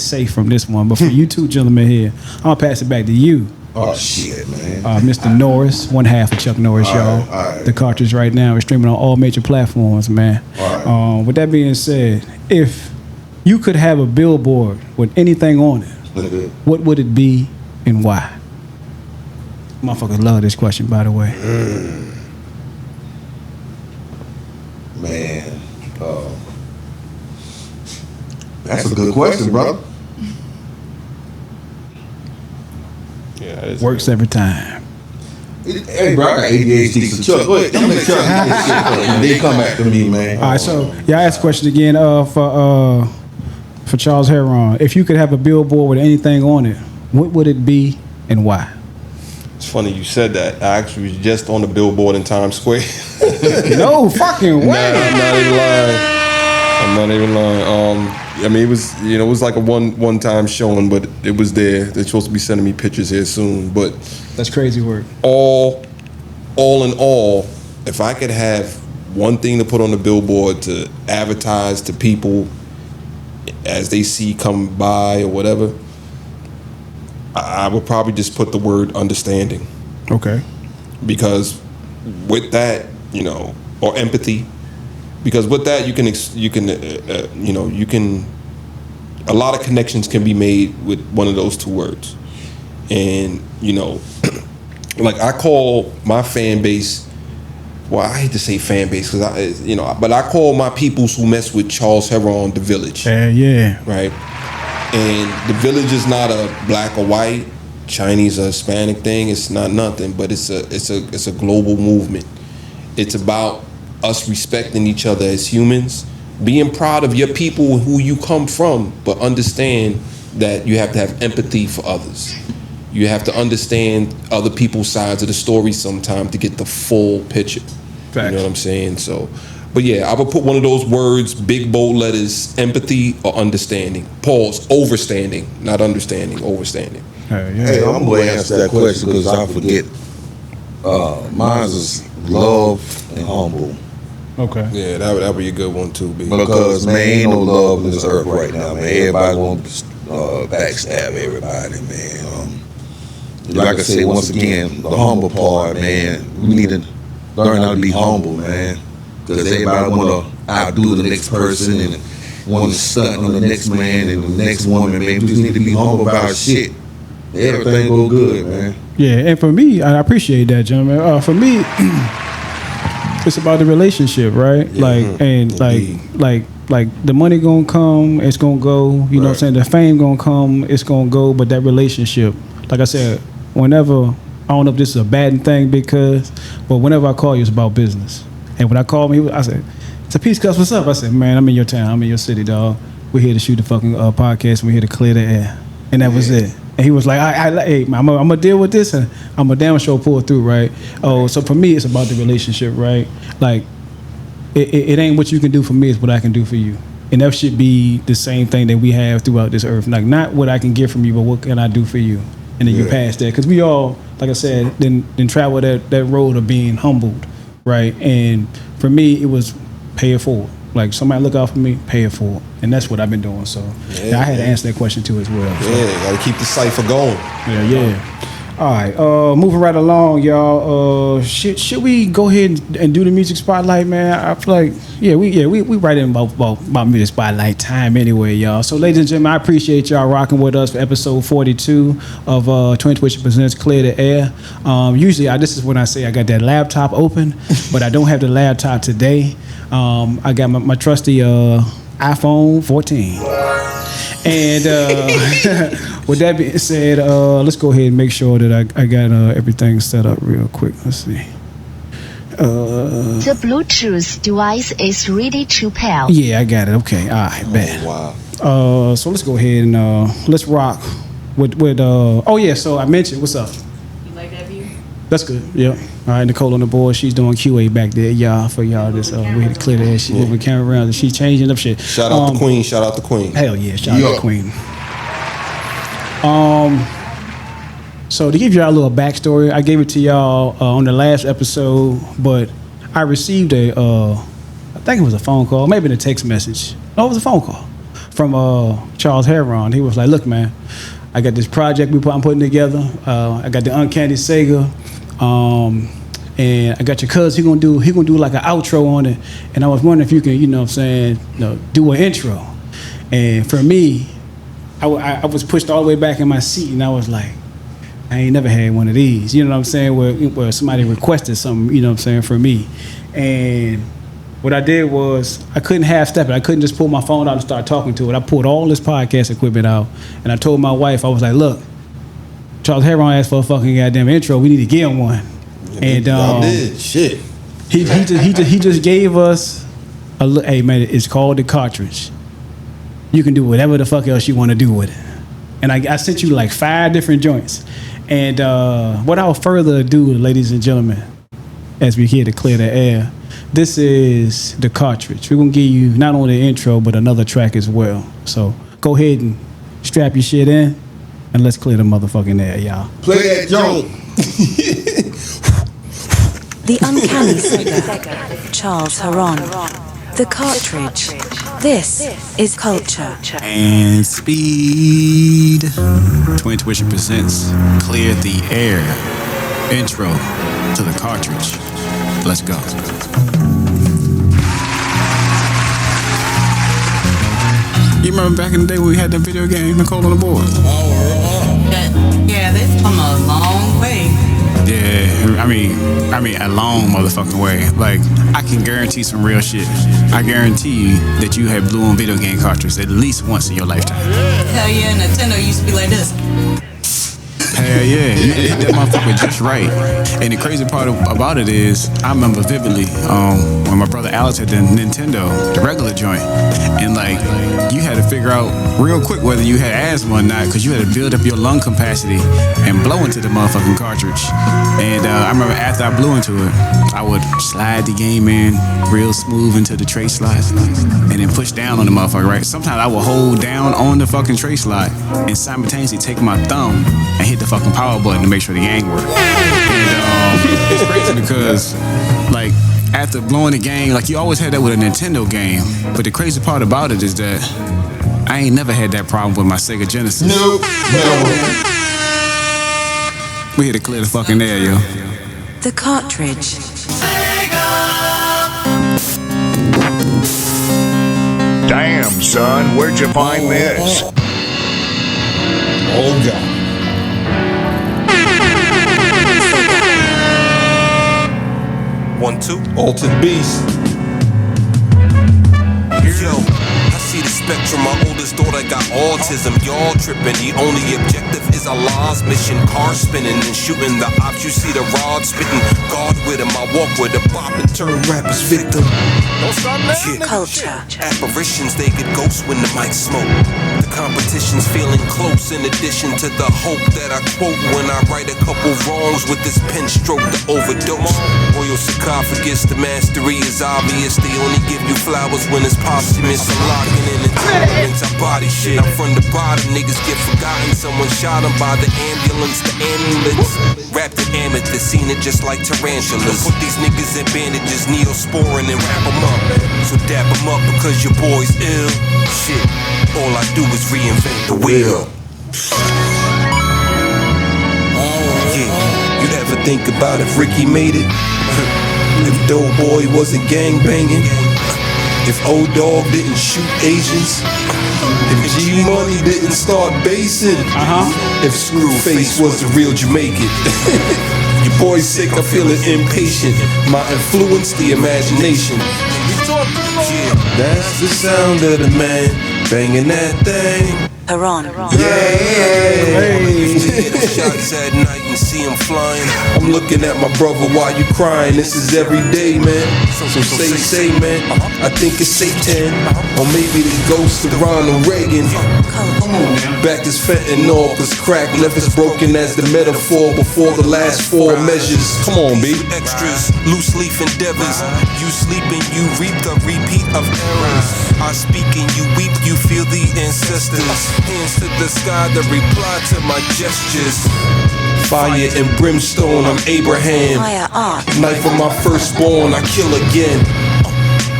safe from this one. But for you two gentlemen here, I'm gonna pass it back to you. Oh shit, man. Mr. Norris, one half of ChuckNorris, y'all. All right. The Cartridge right now is streaming on all major platforms, man. All right. With that being said, if you could have a billboard with anything on it, what would it be and why? Motherfuckers love this question, by the way. Man, that's a good question, brother. Yeah, works every time. Hey, bro, I got ADHD. So Chuck, go ahead. I'm gonna let Chuck get this shit first, and then come back to me, man. All right, so yeah, I asked the question again for Charles Herron. If you could have a billboard with anything on it, what would it be and why? It's funny you said that. I actually was just on the billboard in Times Square. No fucking way. Nah, I'm not even lying. I mean, it was it was like a one time showing, but it was there. They're supposed to be sending me pictures here soon. But that's crazy work. All in all, if I could have one thing to put on the billboard to advertise to people as they see come by or whatever, I would probably just put the word understanding. Okay. Because with that, or empathy. Because with that, you can a lot of connections can be made with one of those two words. And, like I call my fan base, well, I hate to say fan base because but I call my peoples who mess with Charles Herron the village. Yeah. Right. And the village is not a black or white, Chinese or Hispanic thing. It's not nothing, but it's a global movement. It's about us respecting each other as humans, being proud of your people, who you come from, but understand that you have to have empathy for others. You have to understand other people's sides of the story sometime to get the full picture. Facts. You know what I'm saying? So, but yeah, I would put one of those words, big bold letters, empathy or understanding. Pause, overstanding, not understanding, overstanding. Hey, I'm going to answer that question because I forget. Mine is love and humble. Okay. Yeah, that would be a good one too, B. Because man, ain't no love in this earth right now, man. Everybody want to backstab everybody, man. Like I said, once again, the humble part, man. We need to learn how to be humble, man. Because everybody want to outdo the next person and want to stunt on the next man and the next woman, man. We just need to be humble about our shit. Everything go good, man. Yeah, and for me, I appreciate that, gentlemen. For me, it's about the relationship, right? Yeah. Like the money gonna come, it's gonna go. You know what I'm saying? The fame gonna come, it's gonna go. But that relationship, like I said, whenever, I don't know if this is a bad thing but whenever I call you, it's about business. And when I called me, I said, "It's a peace, cuz, what's up?" I said, "Man, I'm in your town, I'm in your city, dog. We're here to shoot the fucking podcast, and we're here to clear the air." And that was it. And he was like, "Hey, I'm gonna deal with this, and I'm a damn sure pull through, right?" Oh, so for me, it's about the relationship, right? Like, it ain't what you can do for me; it's what I can do for you, and that should be the same thing that we have throughout this earth. Like, not what I can get from you, but what can I do for you? And then you pass that, because we all, like I said, then travel that road of being humbled, right? And for me, it was pay it forward. Like, somebody look out for me, pay it forward. And that's what I've been doing. So I had to answer that question too as well. So. Yeah, gotta keep the cipher going. Yeah. All right, moving right along, y'all. Should we go ahead and do the music spotlight, man? I feel like, we right in about music spotlight time anyway, y'all. So, ladies and gentlemen, I appreciate y'all rocking with us for episode 42 of Twin2ition presents Clear the Air. Usually, this is when I say I got that laptop open, but I don't have the laptop today. I got my trusty iPhone 14. And with that being said, let's go ahead and make sure that I got everything set up real quick. Let's see. The Bluetooth device is ready to pair. Yeah, I got it. Okay. All right, bet. Wow. So let's go ahead and let's rock with so I mentioned, what's up? You like that view? That's good. Yep. All right, Nichole on the board. She's doing QA back there, y'all. For y'all, this we had to clear that. She's moving the camera around and she's changing up shit. Shout out the Queen. Shout out the Queen. Hell yeah! Shout out the Queen. So to give y'all a little backstory, I gave it to y'all on the last episode, but I received I think it was a phone call, maybe a text message. No, it was a phone call from Charles Herron. He was like, "Look, man, I got this project I'm putting together. I got the Uncanny Sega, and I got your cousin. He gonna do like an outro on it. And I was wondering if you can, do an intro." And for me, I was pushed all the way back in my seat, and I was like, I ain't never had one of these. You know what I'm saying? Where somebody requested something, you know what I'm saying, for me. And what I did was I couldn't half-step it. I couldn't just pull my phone out and start talking to it. I pulled all this podcast equipment out, and I told my wife, I was like, look, Charles Herron asked for a fucking goddamn intro. We need to give him one. And y'all did. Shit. He just gave us a look. Hey, man, it's called the Cartridge. You can do whatever the fuck else you want to do with it. And I sent you like 5 different joints. And without further ado, ladies and gentlemen, as we here to clear the air, this is the Cartridge. We're going to give you not only the intro, but another track as well. So go ahead and strap your shit in, and let's clear the motherfucking air, y'all. Play that joint. The Uncanny Sega, Charles Herron. The Cartridge. This is culture. And speed. Twin2ition presents Clear the Air. Intro to the Cartridge. Let's go. You remember back in the day when we had that video game, Nichole on the board? Yeah, they've come a long way. Yeah, I mean, a long motherfucking way. Like, I can guarantee some real shit. I guarantee you that you have blew on video game cartridges at least once in your lifetime. Hell yeah, Nintendo used to be like this. Hell yeah, you hit that motherfucker just right. And the crazy part about it is, I remember vividly when my brother Alex had the Nintendo, the regular joint, and like you had to figure out real quick whether you had asthma or not, because you had to build up your lung capacity and blow into the motherfucking cartridge. And I remember after I blew into it, I would slide the game in real smooth into the tray slot, and then push down on the motherfucker. Right? Sometimes I would hold down on the fucking tray slot and simultaneously take my thumb and hit the fucking power button to make sure the gang worked. And it's crazy because, like, after blowing the game, like, you always had that with a Nintendo game. But the crazy part about it is that I ain't never had that problem with my Sega Genesis. Nope. We here to clear the fucking air, yo. The Cartridge. Damn, son, where'd you find this? Oh, God. One, two. Altered Beast. Yo, I see the spectrum. My oldest daughter got autism. Y'all tripping. The only objective is Allah's mission. Car spinning and shooting the ops. You see the rod spitting. God with him. I walk with a bop and turn rappers victim. Don't stop now. Culture. Apparitions, they get ghosts when the mic smoke. The competition's feeling close, in addition to the hope that I quote when I write a couple wrongs with this pen stroke. The overdose. Royal sarcophagus, the mastery is obvious. They only give you flowers when it's posthumous. I'm locking in intolerance, I body shit. I'm from the bottom, niggas get forgotten. Someone shot them by the ambulance, the ambulance. Wrapped in amethyst, seen it just like tarantulas. Put these niggas in bandages, neosporin and wrap them up. So dap them up because your boy's ill. Shit, all I do is reinvent the wheel. Yeah, you'd ever think about if Ricky made it? If Dope Boy wasn't gangbanging? If Old Dog didn't shoot Asians? If G Money didn't start basing? If Screwface was the real Jamaican? Your boy's sick, I'm feeling impatient. My influence, the imagination. Yeah, that's the sound of the man banging that thing. Herron. Hit them shots at night and see him flying. I'm looking at my brother while you crying. This is every day, man. So say, man. I think it's Satan, or maybe the ghost of Ronald Reagan. Back is fentanyl, cause crack left is broken as the metaphor before the last 4 measures. Come on, B. Extras, loose leaf endeavors. You sleep and you reap the repeat of errors. I speak and you weep, you feel the ancestors. Hands to the sky, the reply to my gestures. Fire and brimstone, I'm Abraham. Knife of my firstborn, I kill again.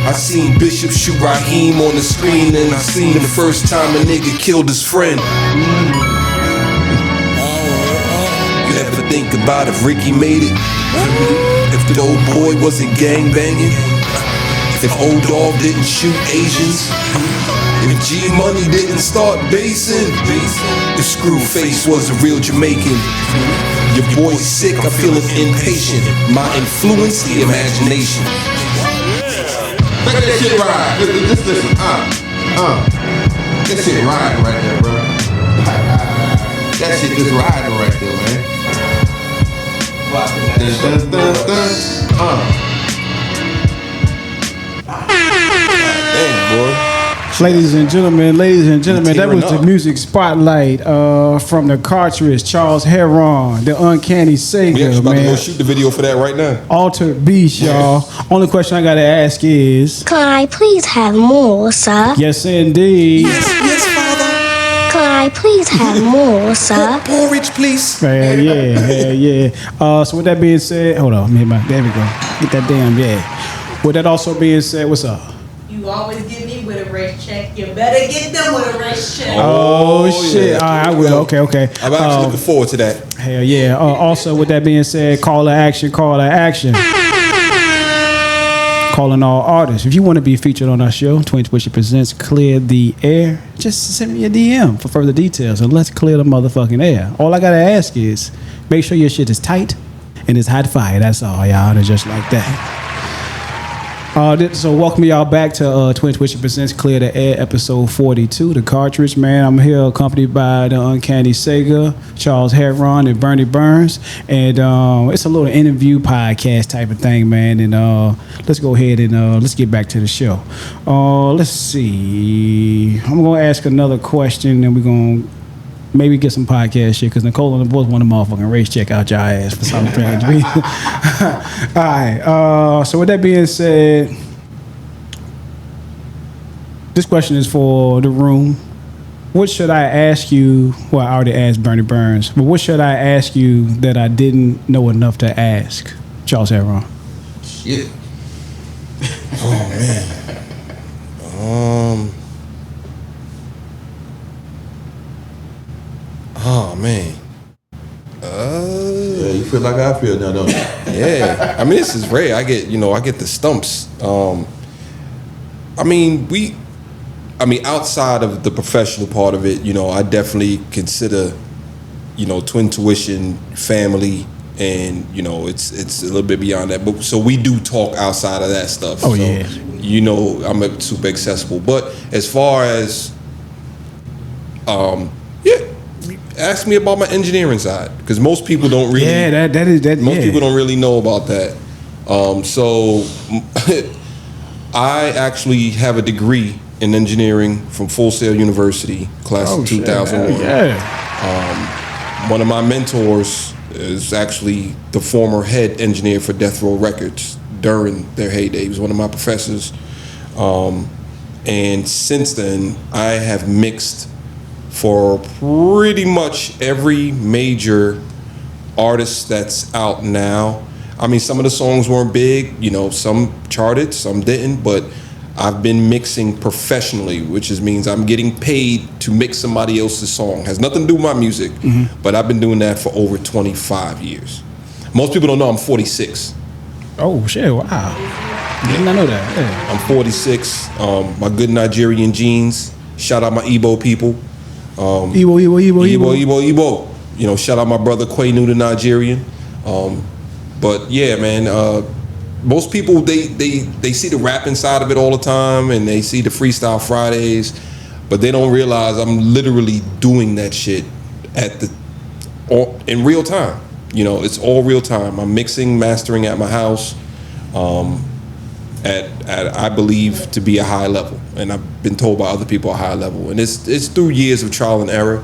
I seen Bishop shoot Raheem on the screen, and I seen the first time a nigga killed his friend. You ever think about if Ricky made it? If the old boy wasn't gangbanging? If Old Dog didn't shoot Asians? If G Money didn't start basing, if Screwface was a real Jamaican. Your boy's sick, I'm feeling impatient. My influence, the imagination. Let that shit ride. Just listen. That shit riding right there, bro. That shit just riding right there, man. Dun, dun, dun, Damn, boy. Ladies and gentlemen, that was the music spotlight from the Cartridge, Charles Herron, The Uncanny Sega, We actually about to man. go shoot the video for that right now. Altered Beast, y'all. Only question I gotta ask is, Can I please have more, sir? yes indeed. Yes, father. Can I please have more, sir? Porridge, please. Hell yeah. So with that being said, hold on, there we go. Get that damn, With that also being said, what's up? You always get me with a race check. You better get them with a race check. Oh shit! yeah. All right, I will. Okay. I'm actually looking forward to that. Hell yeah. Also, with that being said, call to action. Calling all artists. If you want to be featured on our show, Twin2ition presents Clear the Air. Just send me a DM for further details and let's clear the motherfucking air. All I gotta ask is, make sure your shit is tight and it's hot fire. That's all, y'all. And just like that. So welcome y'all back to Twin2ition presents Clear the Air, episode 42, the Cartridge, man. I'm here accompanied by the Uncanny Sega, Charles Herron, and Bernie Burns. And it's a little interview podcast type of thing, man. And let's go ahead and let's get back to the show. Let's see. I'm going to ask another question, and we're going to maybe get some podcast shit, because Nichole and the boys want a motherfucking race check out your ass for some strange reason. All right. So with that being said, this question is for the room. What should I ask you? Well, I already asked Bernie Burns, but what should I ask you that I didn't know enough to ask Charles Herron? Shit. Oh man. Oh man. Yeah, you feel like I feel now, don't you? Yeah. I mean, this is rare. I get the stumps. Outside of the professional part of it, I definitely consider, Twin2ition family, and it's a little bit beyond that. But so we do talk outside of that stuff. Oh, so, yeah. I'm super accessible. But as far as ask me about my engineering side, because most people don't really. Yeah, that is. Most people don't really know about that. So I actually have a degree in engineering from Full Sail University, class of 2001. Yeah. One of my mentors is actually the former head engineer for Death Row Records during their heyday. He was one of my professors. And since then, I have mixed for pretty much every major artist that's out now. I mean, some of the songs weren't big, some charted, some didn't, but I've been mixing professionally, which means I'm getting paid to mix somebody else's song. Has nothing to do with my music, but I've been doing that for over 25 years. Most people don't know I'm 46. Oh shit! Wow. Did not know that. Yeah. I'm 46. My good Nigerian genes. Shout out my Igbo people. Igbo. Shout out my brother Kwenu the Nigerian. But yeah, man. Most people they see the rapping side of it all the time, and they see the Freestyle Fridays, but they don't realize I'm literally doing that shit in real time. It's all real time. I'm mixing, mastering at my house, at I believe to be a high level, and I've been told by other people a high level, and it's through years of trial and error.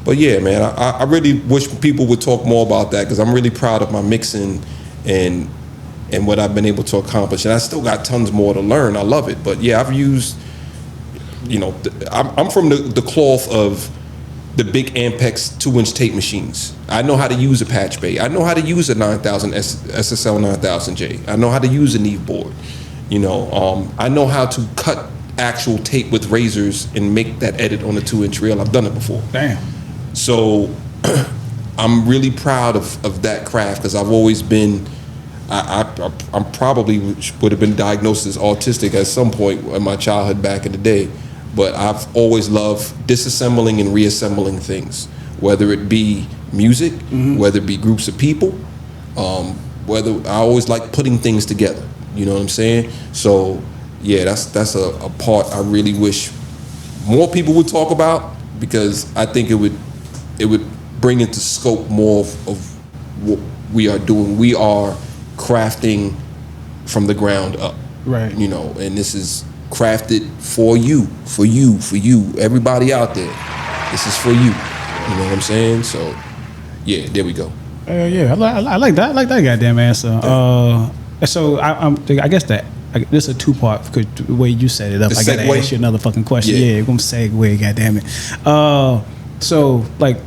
But yeah, man, I really wish people would talk more about that, because I'm really proud of my mixing and what I've been able to accomplish, and I still got tons more to learn. I love it, but yeah, I've used, I'm from the cloth of the big Ampex 2-inch tape machines. I know how to use a patch bay. I know how to use a 9000 SSL 9000J. I know how to use a Neve board. I know how to cut actual tape with razors and make that edit on a 2-inch reel. I've done it before. Damn. So I'm really proud of that craft, because I've always been. I'm probably would have been diagnosed as autistic at some point in my childhood back in the day, but I've always loved disassembling and reassembling things, whether it be music, whether it be groups of people, whether I always like putting things together. You know what I'm saying? So yeah, that's a part I really wish more people would talk about, because I think it would bring into scope more of what we are doing. We are crafting from the ground up, right? You know, and this is crafted for you, everybody out there. This is for you. You know what I'm saying? So yeah, there we go. Yeah, I like that. I like that goddamn answer. So I guess that this is a two-part, because the way you set it up, I gotta ask you another fucking question. Yeah, we're gonna segue. Goddamn it. So like,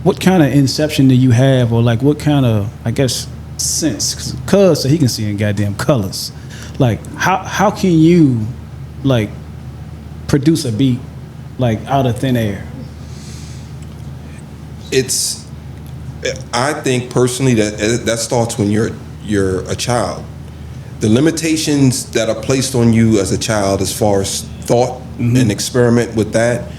what kind of inception do you have, or like what kind of, I guess, sense? Cause so he can see in goddamn colors. Like how can you like produce a beat like out of thin air? I think personally that starts when you're a child. The limitations that are placed on you as a child, as far as thought and experiment with that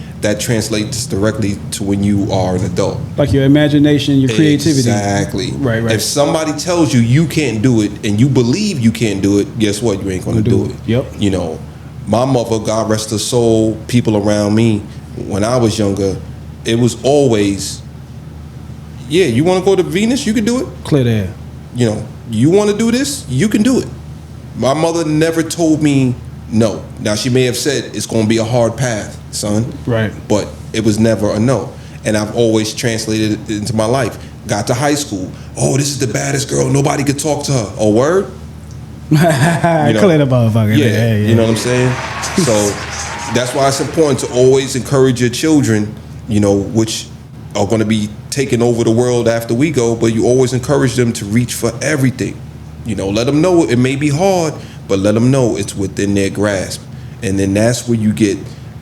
translates directly to when you are an adult. Like your imagination, your creativity. Exactly. Right. If somebody tells you you can't do it and you believe you can't do it, guess what? You ain't gonna do it. Yep. You know, my mother, God rest her soul, people around me, when I was younger, it was always, yeah, you wanna go to Venus, you can do it. Clear the air. You know, you wanna do this, you can do it. My mother never told me no. Now, she may have said it's gonna be a hard path, son. Right. But it was never a no. And I've always translated it into my life. Got to high school. Oh, this is the baddest girl. Nobody could talk to her. Oh, word? Clear the motherfucker. Yeah, you know what I'm saying? So that's why it's important to always encourage your children, you know, which are going to be taking over the world after we go, but you always encourage them to reach for everything. You know, let them know it may be hard, but let them know it's within their grasp. And then that's where you get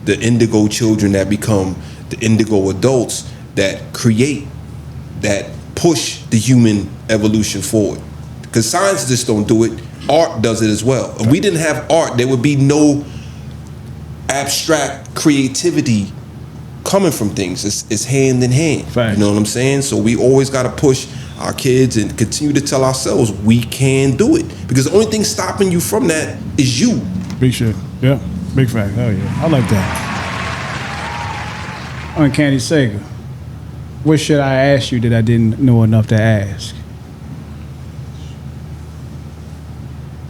the indigo children that become the indigo adults that create, that push the human evolution forward. Because scientists don't do it, art does it as well. If we didn't have art, there would be no abstract creativity coming from things. It's hand in hand. Fact. You know what I'm saying? So we always got to push our kids and continue to tell ourselves we can do it. Because the only thing stopping you from that is you. Big shit. Yeah. Big fact. Hell yeah. I like that. Uncanny Sega. What should I ask you that I didn't know enough to ask?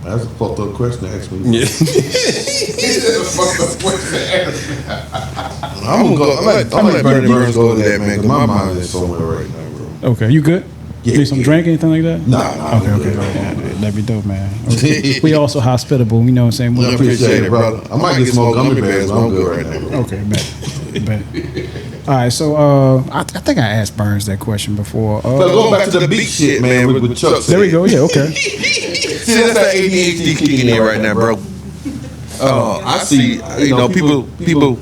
That's a fucked up question to ask me. Yeah. That's a fucked up question to ask me. I'm gonna let Bernie Burns go to that, man, because my mind is somewhere right now, bro. Okay, you good? Yeah, Need some drink, anything like that? Nah. Okay. That'd be dope, man. Okay. We also hospitable, you know what I'm saying? I appreciate it, brother. I might get some more gummy bears, but I'm good right now, bro. Okay, bet. All right, so I think I asked Burns that question before. But going back to the beat shit, man, with Chuck. There we go. Yeah, okay. See, that's that ADHD kicking in right now, bro. I see, you know, people.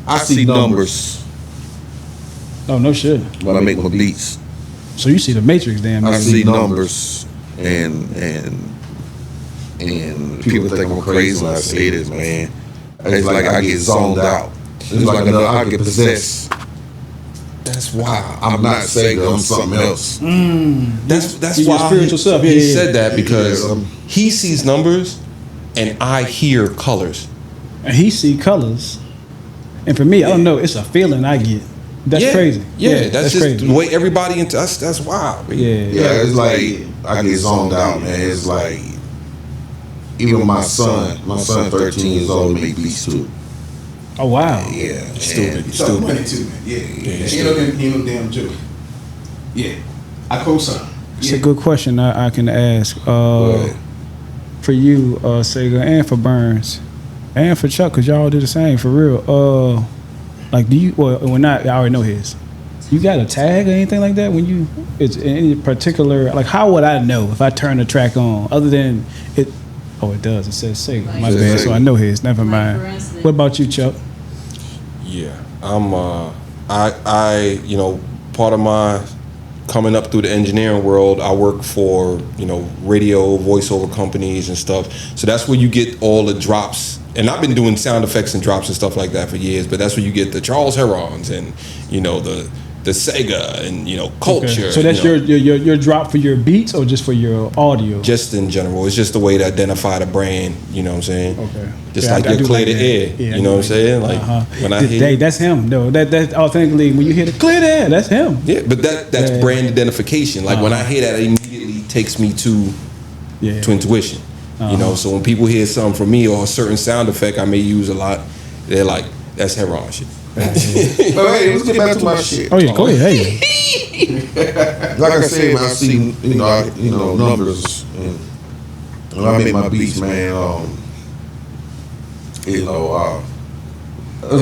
I see numbers. Oh no shit. When I make my beats. So you see the Matrix, damn. I see numbers, and people think I'm crazy when I say this, man. It's like I get zoned out. It's like I get possessed. That's why I'm not Sega. I'm something else. That's Your why spiritual self. he said that, because he sees numbers and I hear colors. And he see colors. And for me, I don't know. It's a feeling I get. That's crazy. Yeah, that's just crazy. the way everybody into us. That's wild. Yeah, it's like I get zoned out, man. It's like even my son 13 years old, make beats too. Oh wow. Yeah, Stupid. Money too, man. Yeah. He no damn joke. Yeah, I co-sign. It's a good question I can ask for you, Sega, and for Burns, and for Chuck, because y'all do the same for real. Like, do you? Well, when not, I already know his. You got a tag or anything like that when you? It's any particular. Like, how would I know if I turn the track on? Other than it. Oh, it does. It says Sega. My bad. So I know his. Never mind. What about you, Chuck? Yeah, I'm. I you know, part of my coming up through the engineering world, I work for, you know, radio voiceover companies and stuff. So that's where you get all the drops and I've been doing sound effects and drops and stuff like that for years. But that's where you get the Charles Herons and the Sega and Culture. Okay. So that's your drop for your beats or just for your audio? Just in general, it's just a way to identify the brand. You know what I'm saying? Okay. Just like your Clear the Air. You know what I'm saying? Like when I hear that's him. No, that authentically when you hear the Clear the Air, that's him. Yeah, but that's brand identification. Like when I hear that, it immediately takes me to Twin2ition. So when people hear something from me or a certain sound effect I may use a lot, they're like, "That's Herron shit." But hey, let's get back to my shit. Oh yeah, go ahead. Hey. Like I said, man, I see numbers, and when I make my beats, man, it's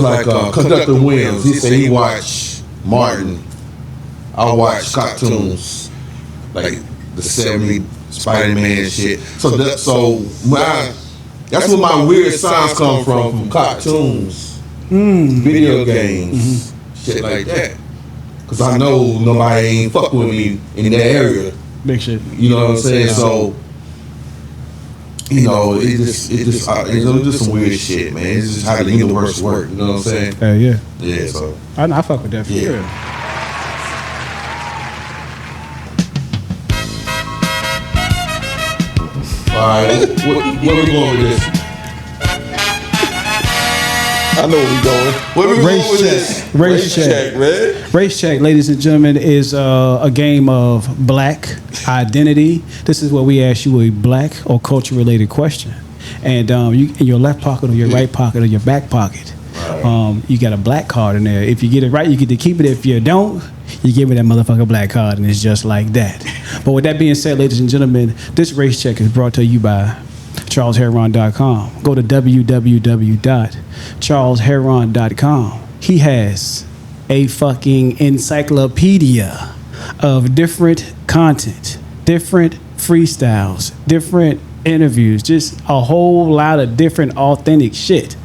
like Conductor Williams. He said he watched Martin. I watch cartoons like the '70s Spider-Man shit. So that's where my weird sounds come from cartoons, video games, shit like that. Cause I know nobody ain't fuck with me in that area. Big shit. You know what I'm saying? So, it's just some weird shit, man. It's just how the universe works. You know what I'm saying? Yeah. Yeah. So I fuck with that for sure. Alright, where we going with this? I know where we going. Where we going with this? Race check, man. Race check, ladies and gentlemen, is a game of black identity. This is where we ask you a black or culture-related question, and you in your left pocket or your right pocket or your back pocket, you got a black card in there. If you get it right, you get to keep it. If you don't, you give me that motherfucker black card, and it's just like that. But with that being said, ladies and gentlemen, this race check is brought to you by CharlesHerron.com. Go to www.charlesherron.com. He has a fucking encyclopedia of different content, different freestyles, different interviews, just a whole lot of different authentic shit.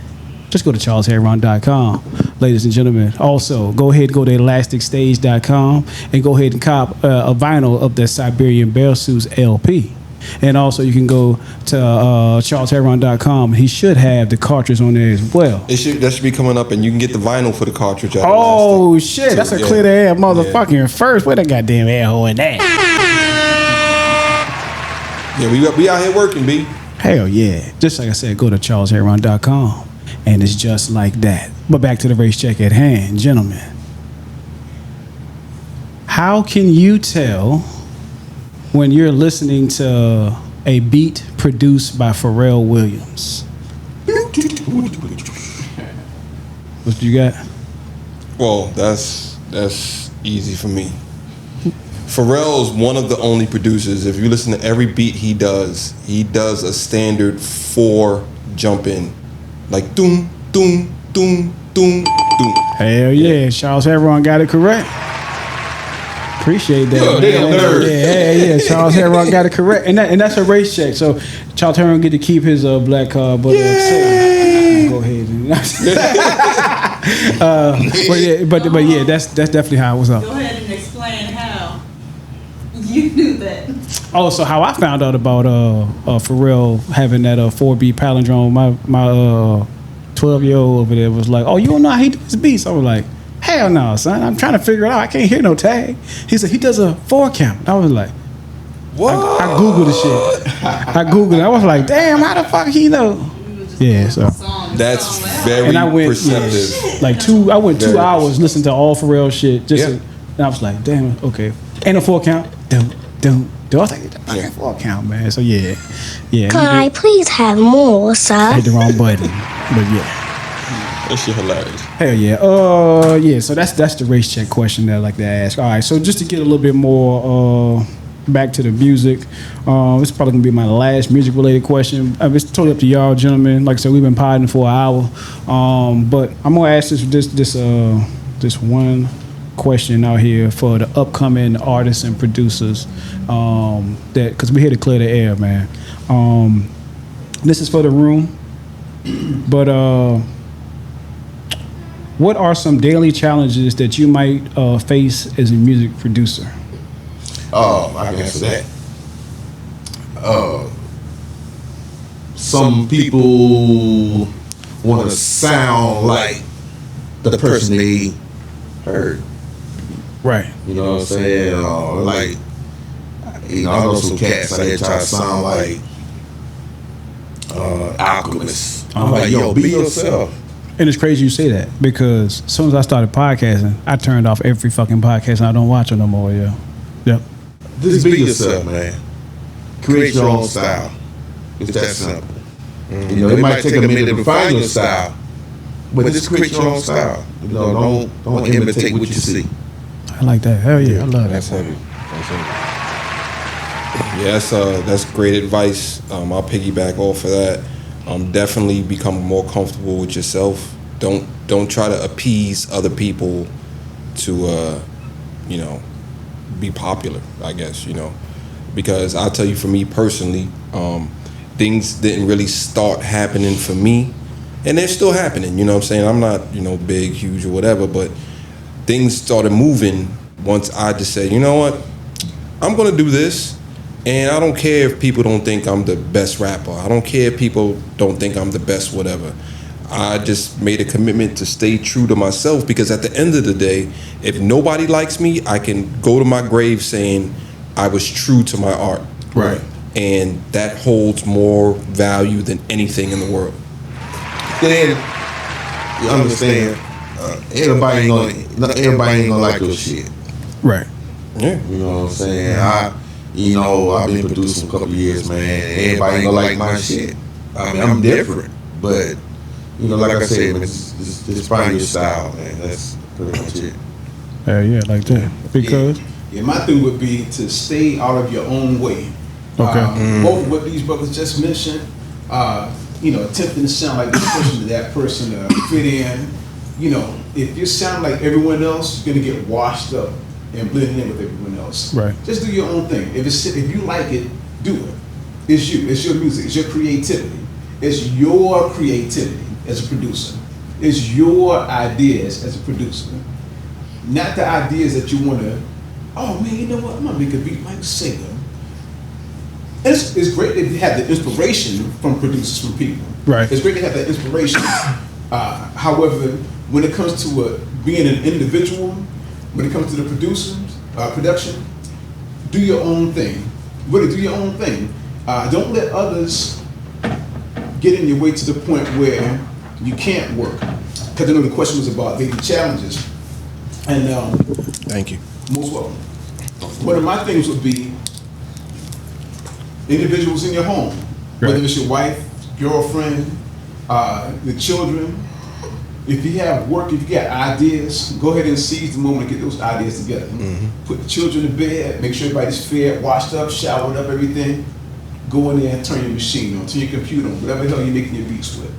Just go to CharlesHerron.com, ladies and gentlemen. Also, go ahead and go to ElasticStage.com and go ahead and cop a vinyl of the Siberian Bear Suits LP. And also, you can go to CharlesHerron.com. He should have the cartridge on there as well. That should be coming up, and you can get the vinyl for the cartridge. Oh shit! That's a Clear the Air motherfucking first. Where the goddamn air hole in that? Yeah, we out here working, B. Hell yeah! Just like I said, go to CharlesHerron.com. And it's just like that. But back to the race check at hand, gentlemen. How can you tell when you're listening to a beat produced by Pharrell Williams? What you got? Well, that's easy for me. Pharrell is one of the only producers. If you listen to every beat he does a standard 4 jump in. Like doom, doom, doom, doom, doom. Hell yeah, Charles Herron got it correct. Appreciate that. You're a damn nerd. Yeah, Charles Herron got it correct, and that's a race check. So Charles Herron get to keep his black card, but go ahead. But yeah, that's definitely how it was up. Go ahead and explain how you knew that. Oh, so how I found out about Pharrell having that 4-beat palindrome. My 12-year-old over there was like, "Oh, you don't know how he does his beats?" I was like, "Hell no, son! I'm trying to figure it out. I can't hear no tag." He said he does a 4 count. I was like, "What?" I googled the shit. I googled it. I was like, "Damn, how the fuck he know?" Yeah, so that's very perceptive. I went 2 hours listening to all Pharrell shit. And I was like, "Damn, okay, ain't a 4 count." I was like, "Okay, 4 count, man." So yeah. Could I please have more, sir? I hit the wrong button, but yeah. That shit hilarious. Hell yeah. So that's the race check question that I like to ask. All right, so just to get a little bit more back to the music, this is probably gonna be my last music related question. It's totally up to y'all, gentlemen. Like I said, we've been podding for an hour, but I'm gonna ask this one question out here for the upcoming artists and producers, that because we're here to clear the air, man. This is for the room, but what are some daily challenges that you might face as a music producer? I can answer that. Some people want to sound like the person they heard. Right. You know what I'm saying? Like, you know, I know some cats out here try to sound like alchemists. I'm like, yo, be yourself. And it's crazy you say that because as soon as I started podcasting, I turned off every fucking podcast and I don't watch it no more. Yeah. Yep. Just be yourself, man. Create your own style. It's that simple. You know, it might take a minute to find your style, but just create your own style. You know, don't imitate what you see. I like that. Hell yeah, I love that. That's heavy. Yeah, that's great advice. I'll piggyback off of that. Definitely become more comfortable with yourself. Don't try to appease other people to, you know, be popular. I guess, you know, because I'll tell you, for me personally, things didn't really start happening for me, and they're still happening. You know what I'm saying? I'm not, you know, big, huge, or whatever, but things started moving once I just said, you know what, I'm gonna do this. And I don't care if people don't think I'm the best rapper. I don't care if people don't think I'm the best whatever. I just made a commitment to stay true to myself, because at the end of the day, if nobody likes me, I can go to my grave saying I was true to my art. Right. And that holds more value than anything in the world. Then you understand, everybody ain't gonna like your shit. Right. Yeah. You know what I'm saying? You know, I've been producing a couple of years, man. Everybody ain't gonna like my shit. I mean, I'm different, but you know, like I said, man, it's probably your style, man. That's pretty much it. Yeah, like that. Because yeah, my thing would be to stay out of your own way. Okay. Both of what these brothers just mentioned, you know, attempting to sound like this person to that person, fit in. You know, if you sound like everyone else, you're gonna get washed up and blend in with everyone else. Right. Just do your own thing. If you like it, do it. It's you. It's your music. It's your creativity. It's your creativity as a producer. It's your ideas as a producer. Not the ideas that you want to, oh man, you know what, I'm going to make a beat like Sega. It's great to have the inspiration from producers, from people. Right. It's great to have that inspiration. However, when it comes to being an individual, when it comes to the production, do your own thing. Really do your own thing. Don't let others get in your way to the point where you can't work. Because I know the question was about daily challenges. And thank you. Most welcome. One of my things would be individuals in your home, whether it's your wife, girlfriend, the children. If you have work, if you got ideas, go ahead and seize the moment and get those ideas together. Mm-hmm. Put the children to bed, make sure everybody's fed, washed up, showered up, everything. Go in there and turn your machine on, turn your computer on, whatever the hell you're making your beats with,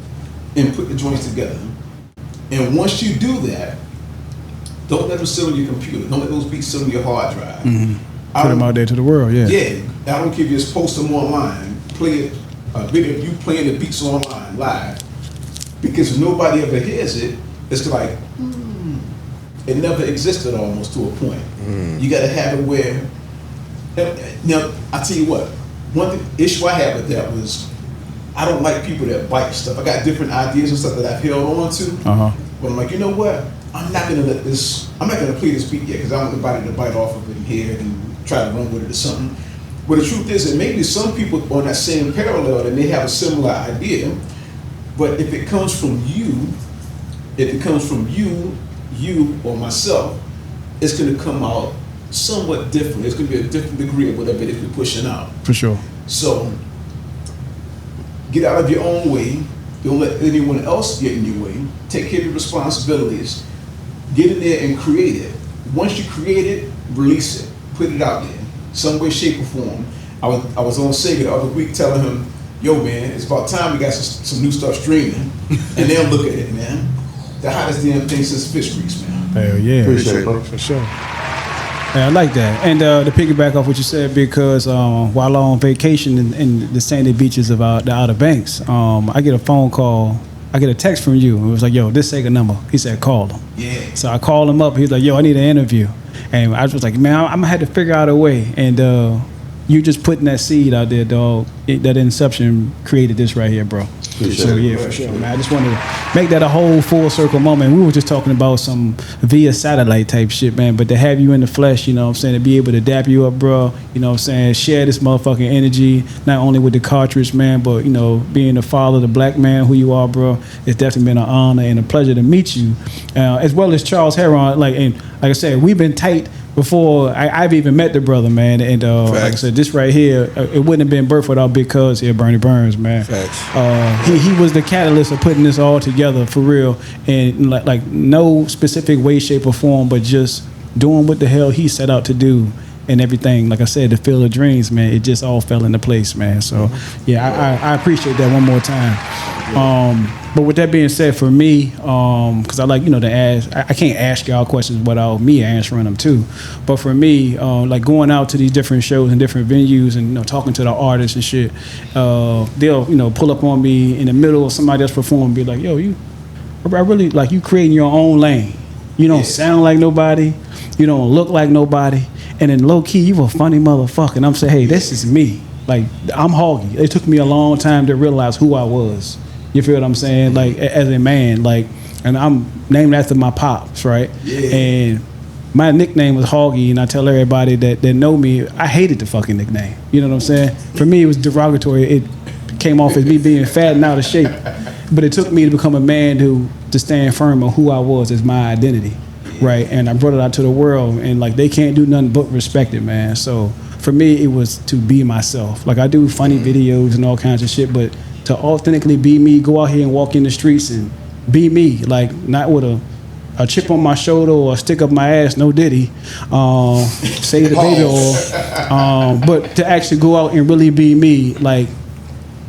and put the joints together. And once you do that, don't let them sit on your computer. Don't let those beats sit on your hard drive. Mm-hmm. Put them out there to the world, yeah. Yeah, I don't care if you just post them online, play it, a video of you playing the beats online, live. Because if nobody ever hears it, it's like, it never existed almost to a point. You gotta have it where, now, I tell you what, one issue I had with that was, I don't like people that bite stuff. I got different ideas and stuff that I've held on to. But I'm like, you know what? I'm not gonna play this beat yet because I want anybody to bite off of it and hear it and try to run with it or something. But the truth is that maybe some people on that same parallel, they may have a similar idea, but if it comes from you, you or myself, it's gonna come out somewhat different. It's gonna be a different degree of whatever it is we're pushing out. For sure. So, get out of your own way. Don't let anyone else get in your way. Take care of your responsibilities. Get in there and create it. Once you create it, release it. Put it out there. Some way, shape, or form. I was on Sega the other week telling him, yo man, it's about time we got some new stuff streaming. And they'll look at it, man. The hottest damn thing since fish grease, man. Hell yeah. Appreciate it, bro. For sure. Yeah, I like that. And to piggyback off what you said, because while on vacation in the sandy beaches of the Outer Banks, I get a phone call. I get a text from you. It was like, yo, this Sega number. He said, call him. Yeah. So I called him up. He was like, yo, I need an interview. And I was like, man, I'm going to have to figure out a way. And you just putting that seed out there, dog. That inception created this right here, bro. So yeah, for sure, man. I just wanted to make that a whole full circle moment. We were just talking about some via satellite type shit, man. But to have you in the flesh, you know what I'm saying, to be able to dap you up, bro, you know what I'm saying, share this motherfucking energy, not only with the cartridge, man, but, you know, being the father, the black man who you are, bro, it's definitely been an honor and a pleasure to meet you. As well as Charles Herron, and like I said, we've been tight before I've even met the brother, man. And like I said, this right here, it wouldn't have been birthed without Big Cuz here, Bernie Burns, man. He was the catalyst of putting this all together for real, and like no specific way, shape, or form, but just doing what the hell he set out to do. And everything, like I said, the field of dreams, man, it just all fell into place, man. So, yeah, I appreciate that one more time. But with that being said, for me, because I like, you know, to ask, I can't ask y'all questions without me answering them too. But for me, like going out to these different shows and different venues and, you know, talking to the artists and shit, they'll, you know, pull up on me in the middle of somebody else performing and be like, yo, I really, like, you creating your own lane. You don't sound like nobody. You don't look like nobody. And then low key, you a funny motherfucker. And I'm saying, hey, this is me. Like, I'm Hoggie. It took me a long time to realize who I was. You feel what I'm saying? Like, as a man, like, and I'm named after my pops, right? Yeah. And my nickname was Hoggie, and I tell everybody that know me, I hated the fucking nickname. You know what I'm saying? For me, it was derogatory. It came off as me being fat and out of shape. But it took me to become a man to stand firm on who I was as my identity. Right, and I brought it out to the world, and like they can't do nothing but respect it, man. So for me, it was to be myself. Like I do funny videos and all kinds of shit, but to authentically be me, go out here and walk in the streets and be me, like not with a chip on my shoulder or a stick up my ass, no diddy, save the baby oil, but to actually go out and really be me, like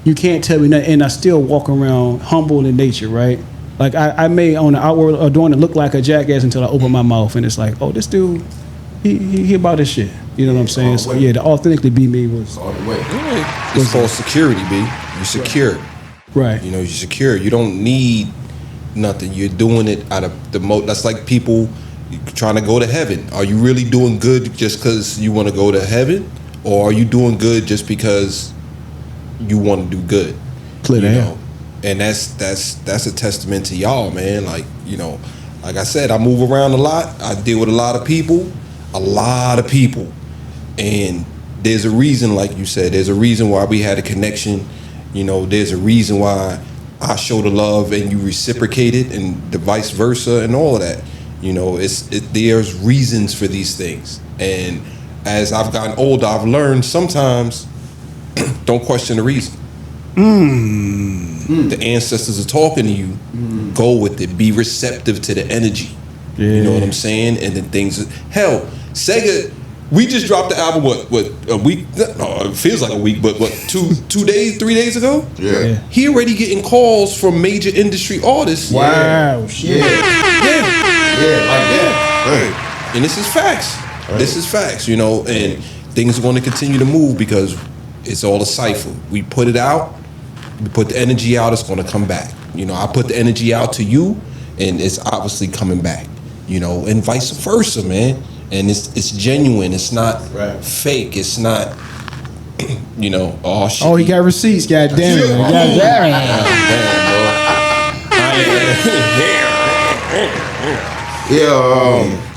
you can't tell me nothing, and I still walk around humble in nature, right? Like I may on the outward adorn look like a jackass until I open my mouth and it's like, oh, this dude, he about this shit. You know what I'm saying? So yeah, to authentically be me was all the way. It's called security, B. You're secure. Right. You know, you're secure. You don't need nothing. You're doing it out of the that's like people trying to go to heaven. Are you really doing good just because you want to go to heaven? Or are you doing good just because you want to do good? Clear the Heir. And that's a testament to y'all, man. Like, you know, like I said, I move around a lot. I deal with a lot of people. And there's a reason, like you said, there's a reason why we had a connection. You know, there's a reason why I show the love and you reciprocate it, and the vice versa and all of that. You know, there's reasons for these things. And as I've gotten older, I've learned sometimes don't question the reason. The ancestors are talking to you. Go with it. Be receptive to the energy. You know what I'm saying? And then things. Hell, Sega. We just dropped the album. What a week? No, it feels like a week, but what 3 days ago? Yeah. He already getting calls from major industry artists. Wow. Shit. Yeah, like that. And this is facts. This is facts. You know, and things are going to continue to move because it's all a cipher. We put it out. We put the energy out, it's gonna come back. You know, I put the energy out to you, and it's obviously coming back. You know, and vice versa, man. And it's genuine. It's not fake. It's not, you know, oh shit. Oh, he got receipts. God damn it.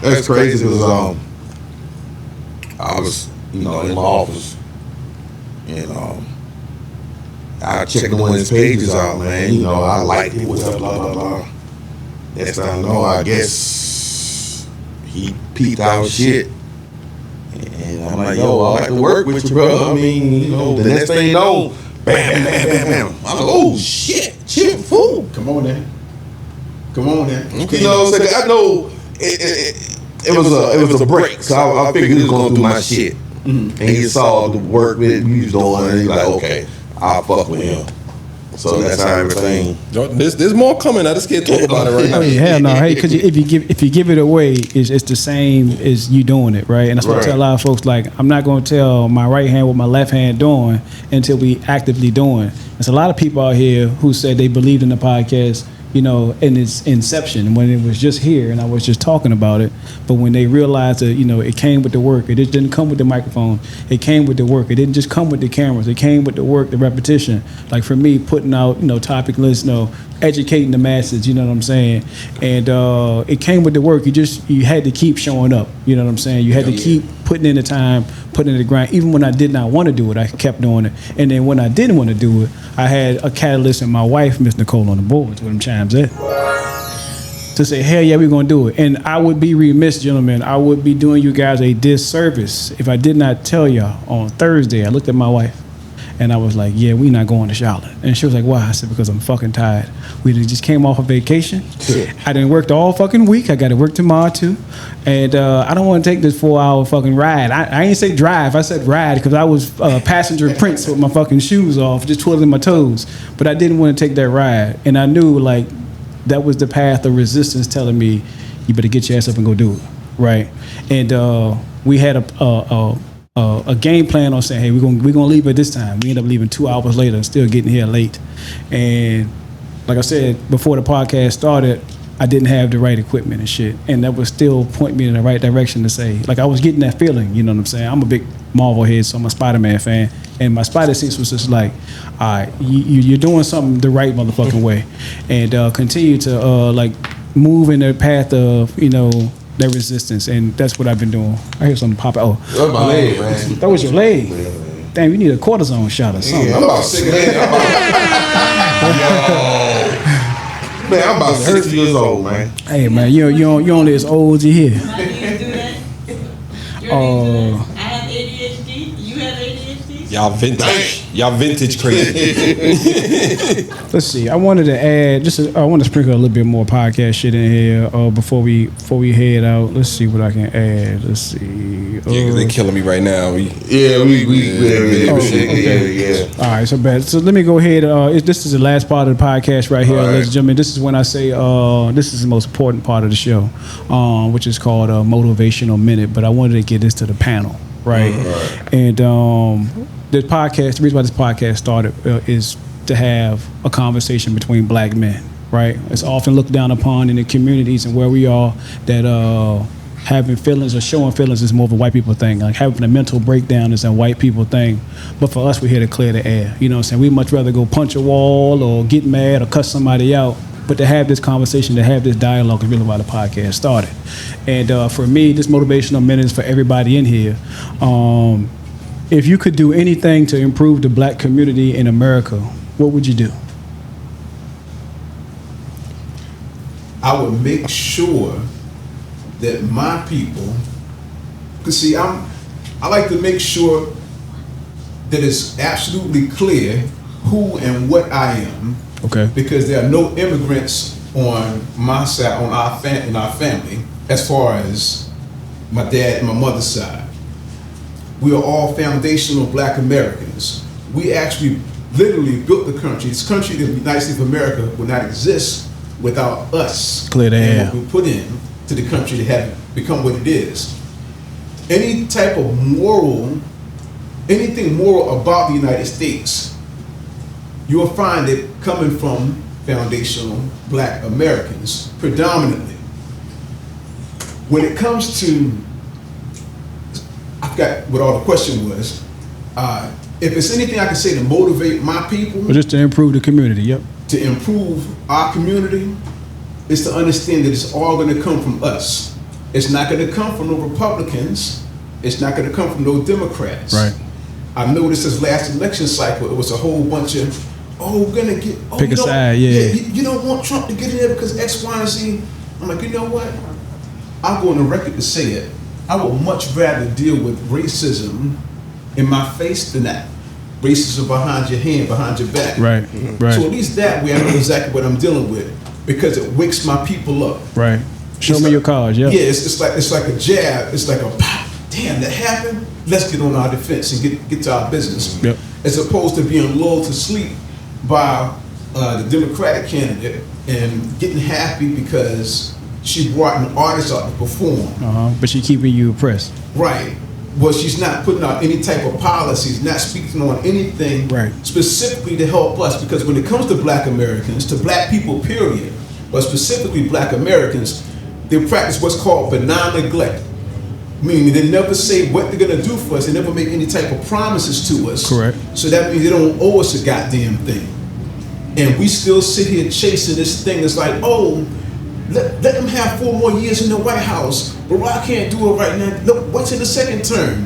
That's crazy because I was, you know, in my office, and I checked one of his pages out, man. You know, I liked it, what's up, blah, blah, blah. Next time I know, I guess he peeped our shit. And I'm like, yo, I like to work with you, bro. I mean, you know, the next thing you know, bam, bam, bam, bam. I'm like, oh, shit, fool. Come on, then. Okay. You know what I'm saying? I know it was a break, so I figured he was going to do my shit. And he saw the work that we was doing, and he's like, okay, I'll fuck with him. So that's how everything. There's more coming. I just can't talk about it right now. Oh yeah, hell no. Hey, because if you give it away, it's the same as you doing it, right? And that's what I tell a lot of folks. Like, I'm not going to tell my right hand what my left hand doing until we actively doing. There's a lot of people out here who said they believed in the podcast you know, in its inception when it was just here and I was just talking about it. But when they realized that, you know, it came with the work, it just didn't come with the microphone. It came with the work. It didn't just come with the cameras. It came with the work, the repetition. Like for me, putting out, you know, topic lists, you know, educating the masses, you know what I'm saying? And it came with the work. You had to keep showing up, you know what I'm saying? You had to keep putting in the time, putting in the grind. Even when I did not want to do it, I kept doing it. And then when I didn't want to do it, I had a catalyst in my wife, Miss Nichole, on the board with them chimes in. To say, hell yeah, we're gonna do it. And I would be remiss, gentlemen, I would be doing you guys a disservice if I did not tell y'all on Thursday. I looked at my wife and I was like, yeah, we not going to Charlotte. And she was like, why? I said, because I'm fucking tired. We just came off a vacation. I didn't work the all fucking week. I got to work tomorrow too. And I don't want to take this 4-hour fucking ride. I ain't say drive, I said ride because I was passenger prince with my fucking shoes off, just twiddling my toes. But I didn't want to take that ride. And I knew like that was the path of resistance telling me, you better get your ass up and go do it, right? And we had a game plan on saying, hey, we're gonna leave at this time. We end up leaving 2 hours later, still getting here late. And like I said, before the podcast started, I didn't have the right equipment and shit. And that would still point me in the right direction to say, like I was getting that feeling, you know what I'm saying? I'm a big Marvel head, so I'm a Spider-Man fan. And my Spider sense was just like, all right, you're doing something the right motherfucking way. And continue to like move in the path of, you know, that resistance. And that's what I've been doing. I hear something pop out. That was my leg, man. That was your leg? Yeah, man. Damn, you need a cortisone shot or something. Yeah, I'm about 6 Man, I'm about 60 years old, man. Hey, man, you're only as old as you here. How do you do that? I have ADHD. You have ADHD? Y'all vintage crazy. Let's see. I wanted to add I want to sprinkle a little bit more podcast shit in here before we head out. Let's see what I can add. Let's see. Yeah, they're killing me right now. We All right, so bad. So let me go ahead. This is the last part of the podcast right here, ladies and gentlemen. This is when I say this is the most important part of the show, which is called a motivational minute. But I wanted to get this to the panel, right? And the reason why this podcast started is to have a conversation between black men, right? It's often looked down upon in the communities and where we are that having feelings or showing feelings is more of a white people thing. Like having a mental breakdown is a white people thing. But for us, we're here to clear the air. You know what I'm saying? We'd much rather go punch a wall or get mad or cuss somebody out. But to have this conversation, to have this dialogue is really why the podcast started. And for me, this motivational minute is for everybody in here. If you could do anything to improve the black community in America, what would you do? I would make sure that my people, because see, I like to make sure that it's absolutely clear who and what I am. Okay. Because there are no immigrants on my side, in our family, as far as my dad and my mother's side. We are all foundational black Americans. We actually literally built the country. This country, the United States of America, would not exist without us. Clear the air. And what we put in to the country to have it become what it is. Any type of anything moral about the United States, you will find it coming from foundational black Americans, predominantly. When it comes to, I forgot what all the question was. If it's anything I can say to motivate my people. Or just to improve the community, yep. To improve our community is to understand that it's all going to come from us. It's not going to come from no Republicans. It's not going to come from no Democrats. Right. I noticed this last election cycle, it was a whole bunch of, we're going to get, pick a side, yeah. You don't want Trump to get in there because X, Y, and Z. I'm like, you know what? I'll go on the record to say it. I would much rather deal with racism in my face than that. Racism behind your hand, behind your back. Right. So at least that way I know exactly what I'm dealing with because it wakes my people up. Right. Show me your cards, yeah. Yeah, it's like a jab. It's like a pop. Damn, that happened. Let's get on our defense and get to our business. Yep. As opposed to being lulled to sleep by the Democratic candidate and getting happy because she brought an artist out to perform. But she keeping you oppressed. Right. Well, she's not putting out any type of policies, not speaking on anything specifically to help us. Because when it comes to black Americans, to black people, period, but specifically Black Americans, they practice what's called benign neglect. Meaning they never say what they're gonna do for us. They never make any type of promises to us. Correct. So that means they don't owe us a goddamn thing. And we still sit here chasing this thing. It's like, oh, let them have 4 more years in the White House. But I can't do it right now. Look, what's in the second term?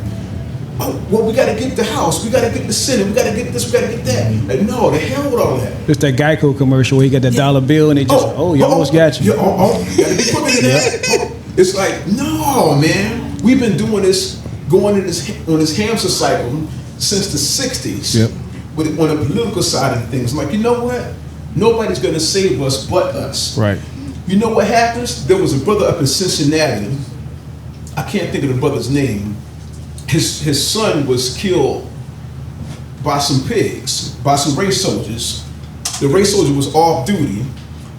Oh, well, we gotta get the House. We gotta get the Senate. We gotta get this. We gotta get that. Like, no, the hell with all that. It's that Geico commercial where you got that dollar bill and they just, you almost got you. You gotta be quicker than that. It's like, no, man. We've been doing this, going on this hamster cycle since the 60s. Yep. On the political side of things. I'm like, you know what? Nobody's gonna save us but us. Right. You know what happens? There was a brother up in Cincinnati. I can't think of the brother's name. His son was killed by some pigs, by some race soldiers. The race soldier was off duty.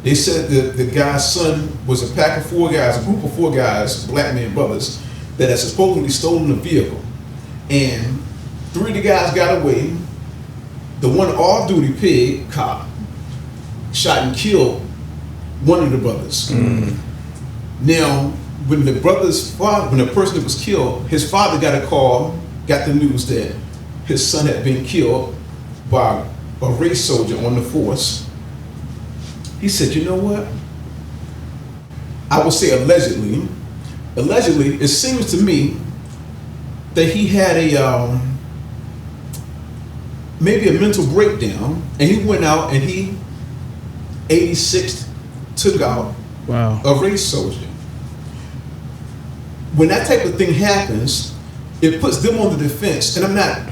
They said that the guy's son was a pack of 4 guys, a group of 4 guys, black men brothers, that had supposedly stolen a vehicle. And 3 of the guys got away. The one off-duty pig cop shot and killed one of the brothers. Now, when the brother's father, when the person that was killed, his father got a call, got the news that his son had been killed by a race soldier on the force. He said, you know what? I will say allegedly, it seems to me that he had a maybe a mental breakdown, and he went out and he 86 took out a race soldier. When that type of thing happens, it puts them on the defense. And I'm not,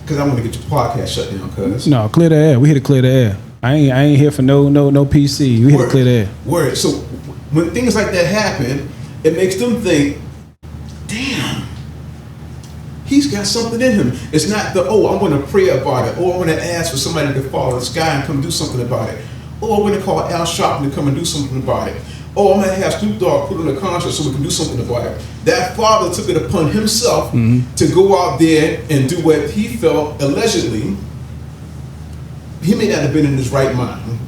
because I want to get your podcast shut down, cuz. No, clear the air. We here to clear the air. I ain't here for no PC. We here to clear the air. Word. So when things like that happen, it makes them think, damn, he's got something in him. It's not the, oh, I'm going to pray about it. Oh, I'm going to ask for somebody to fall in the sky and come do something about it. Oh, I'm going to call Al Sharpton to come and do something about it. Oh, I'm going to have Snoop Dogg put on a contract so we can do something about it. That father took it upon himself to go out there and do what he felt allegedly. He may not have been in his right mind.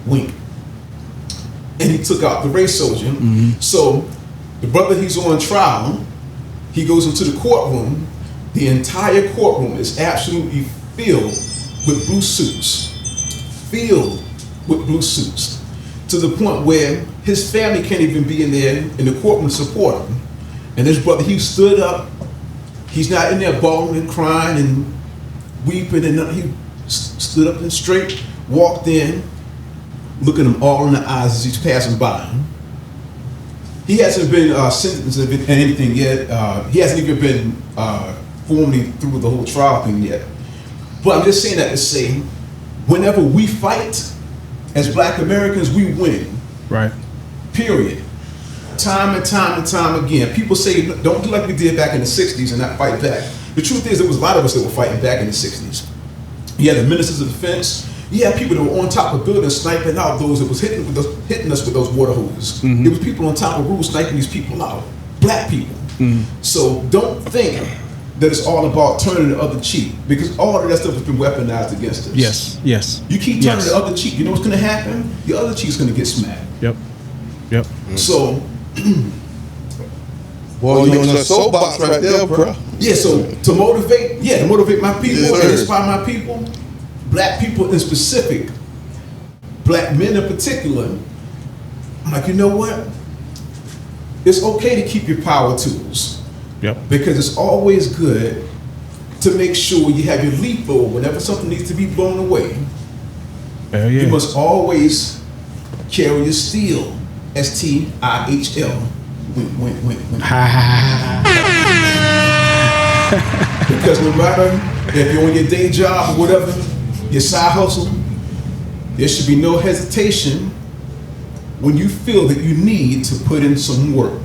Wink. And he took out the race soldier. So the brother, he's on trial. He goes into the courtroom. The entire courtroom is absolutely filled with blue suits. Filled with blue suits. To the point where his family can't even be in there in the courtroom to support him. And his brother, he stood up. He's not in there bawling and crying and weeping and nothing. He stood up and straight, walked in, looking him all in the eyes as he's passing by him. He hasn't been sentenced to anything yet. He hasn't even been formally through the whole trial thing yet. But I'm just saying that to say, whenever we fight, as Black Americans, we win. Right. Period. Time and time and time again. People say, don't do like we did back in the 60s and not fight back. The truth is, there was a lot of us that were fighting back in the 60s. You had the ministers of defense. You had people that were on top of buildings sniping out those that was hitting us with those water hoses. There was people on top of roofs sniping these people out. Black people. So don't think that it's all about turning the other cheek, because all of that stuff has been weaponized against us. Yes, yes. You keep turning the other cheek, you know what's going to happen? The other cheek's going to get smacked. Yep. So, well, you're on the soapbox right there, bro. Yeah, so to motivate my people and inspire my people, Black people in specific, Black men in particular, I'm like, you know what? It's okay to keep your power tools. Because it's always good to make sure you have your leaf blower whenever something needs to be blown away. You must always carry your steel. S-T-I-H-L. Because no matter if you're on your day job or whatever, your side hustle, there should be no hesitation when you feel that you need to put in some work.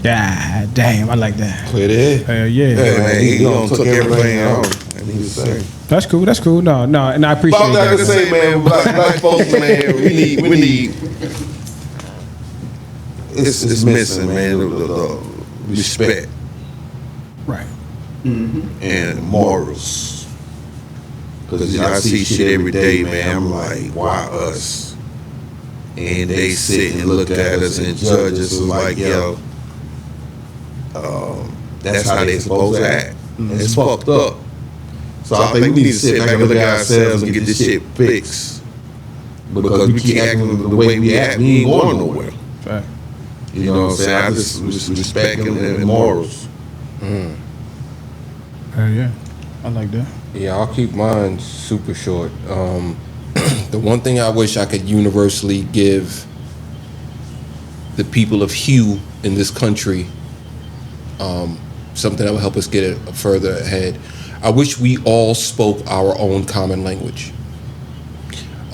Yeah, damn, I like that. Clear the air. Hell yeah. Hey, man, he took everything out. That's cool. That's cool. No, and I appreciate that. I can say, man, black folks, man, we need. It's missing, man. The respect, right, and morals. Cause I see shit every day, man. I'm like, why us? And they sit and look at us and judge us like, yo, that's how they supposed to act. It's fucked up. So I think we need to sit back and look at ourselves and get this shit fixed. Because we keep acting the way we act, we ain't going nowhere. Right. You know what I'm saying? I just respect and morals. Yeah, I like that. Yeah, I'll keep mine super short. The one thing I wish I could universally give the people of hue in this country, something that would help us get it further ahead. I wish we all spoke our own common language.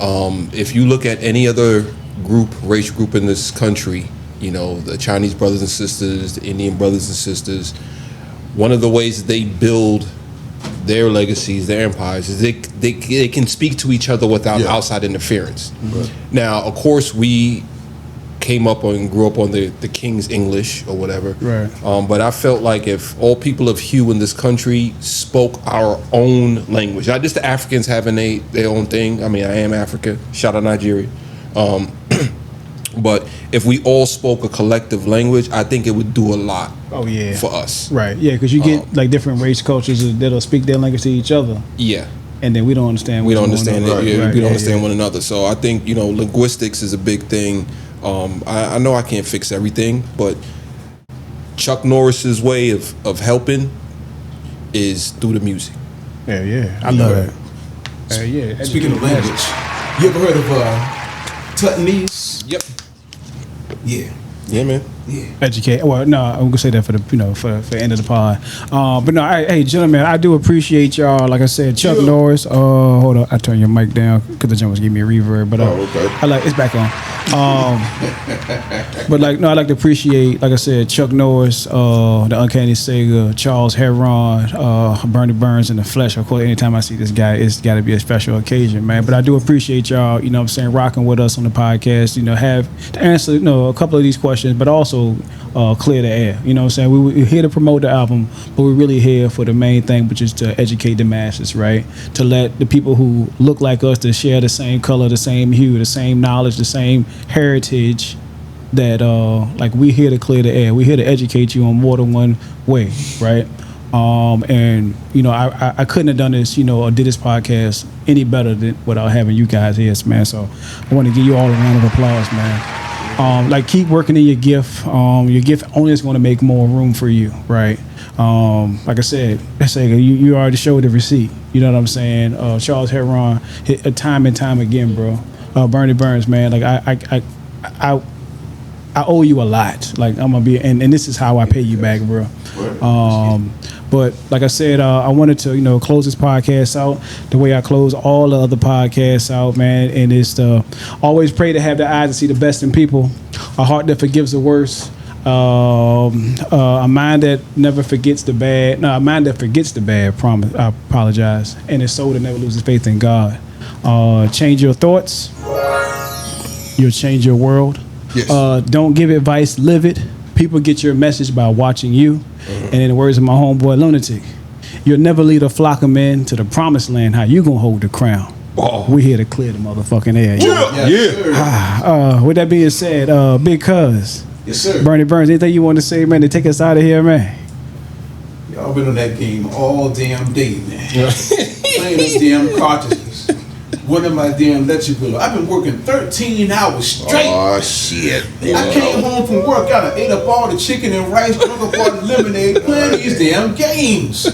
If you look at any other race group in this country, you know, the Chinese brothers and sisters, the Indian brothers and sisters, one of the ways that they build their legacies, their empires, is they can speak to each other without outside interference. Right. Now, of course, we came up and grew up on the King's English or whatever. Right. But I felt like if all people of hue in this country spoke our own language, not just the Africans having their own thing. I mean, I am Africa. Shout out Nigeria. But if we all spoke a collective language, I think it would do a lot. Oh yeah. For us. Right. Yeah, because you get like different race cultures that'll speak their language to each other. Yeah. And then we don't understand. We don't understand it. Right. Yeah, Right. we don't understand one another. So I think, you know, linguistics is a big thing. I know I can't fix everything, but ChuckNorris's way of helping is through the music. Yeah. I love that. Yeah. Speaking of language, you ever heard of Twin2ition? Yep. Yeah. Yeah, man. Yeah. Educate. Well, no, I'm gonna say that for the for the end of the pod. But no, hey, gentlemen, I do appreciate y'all. Like I said, ChuckNorris. Hold on, I turn your mic down because the gentleman was giving me a reverb. But okay. I like it's back on. But like, no, I like to appreciate, like I said, ChuckNorris, the Uncanny Sega, Charles Herron, Bernie Burns in the flesh. Of course, anytime I see this guy, it's got to be a special occasion, man. But I do appreciate y'all, you know what I'm saying, rocking with us on the podcast, you know, have to answer, you know, a couple of these questions, but also clear the air. You know what I'm saying? We're here to promote the album, but we're really here for the main thing, which is to educate the masses, right? To let the people who look like us, to share the same color, the same hue, the same knowledge, the same heritage, that like we're here to clear the air. We're here to educate you on more than one way, right? And you know, I couldn't have done this, you know, or did this podcast any better than without having you guys here, man. So I want to give you all a round of applause, man. Like, keep working in your gift. Your gift only is going to make more room for you, right? Like I said, you already showed the receipt. You know what I'm saying? Charles Herron, time and time again, bro. Bernie Burns, man. Like I owe you a lot. Like, I'm gonna be, and this is how I pay you back, bro. But like I said, I wanted to, you know, close this podcast out the way I close all the other podcasts out, man. And it's always pray to have the eyes to see the best in people, a heart that forgives the worst, a mind that never forgets the bad. No, a mind that forgets the bad. I apologize. And a soul that never loses faith in God. Change your thoughts. You'll change your world. Yes. Don't give advice, live it. People get your message by watching you. And in the words of my homeboy Lunatic, you'll never lead a flock of men to the promised land. How you gonna hold the crown? We're here to clear the motherfucking air. Yeah. With that being said, Big Cuz, yes, sir. Bernie Burns, anything you want to say, man, to take us out of here, man? Y'all been on that game all damn day, man. Playing those damn cartridges. One of my damn electric bill. I've been working 13 hours straight. Oh shit! I came home from work, I ate up all the chicken and rice, drunk up all the lemonade, playing these damn games.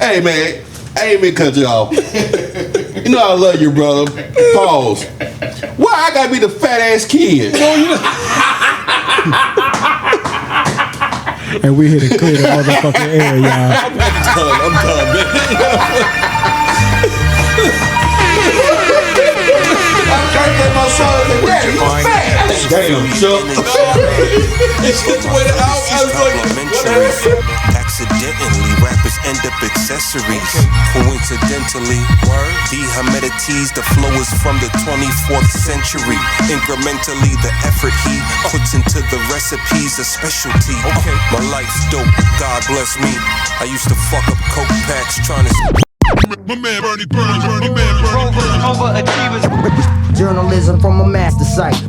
Hey man, I ain't been cut you off. You know I love you, brother. Pause. Why I gotta be the fat ass kid? And we're here to clear the motherfucking air, y'all. I'm done, man. Damn, Chuck. Accidentally, rappers end up accessories. Coincidentally, the Hermetides, the flow is from the 24th century. Incrementally, the effort he puts into the recipes, a specialty. My life's dope, God bless me. I used to fuck up coke packs trying to My man Bernie Burns, Bernie man, Bernie Burns. Overachievers. Journalism from a master site.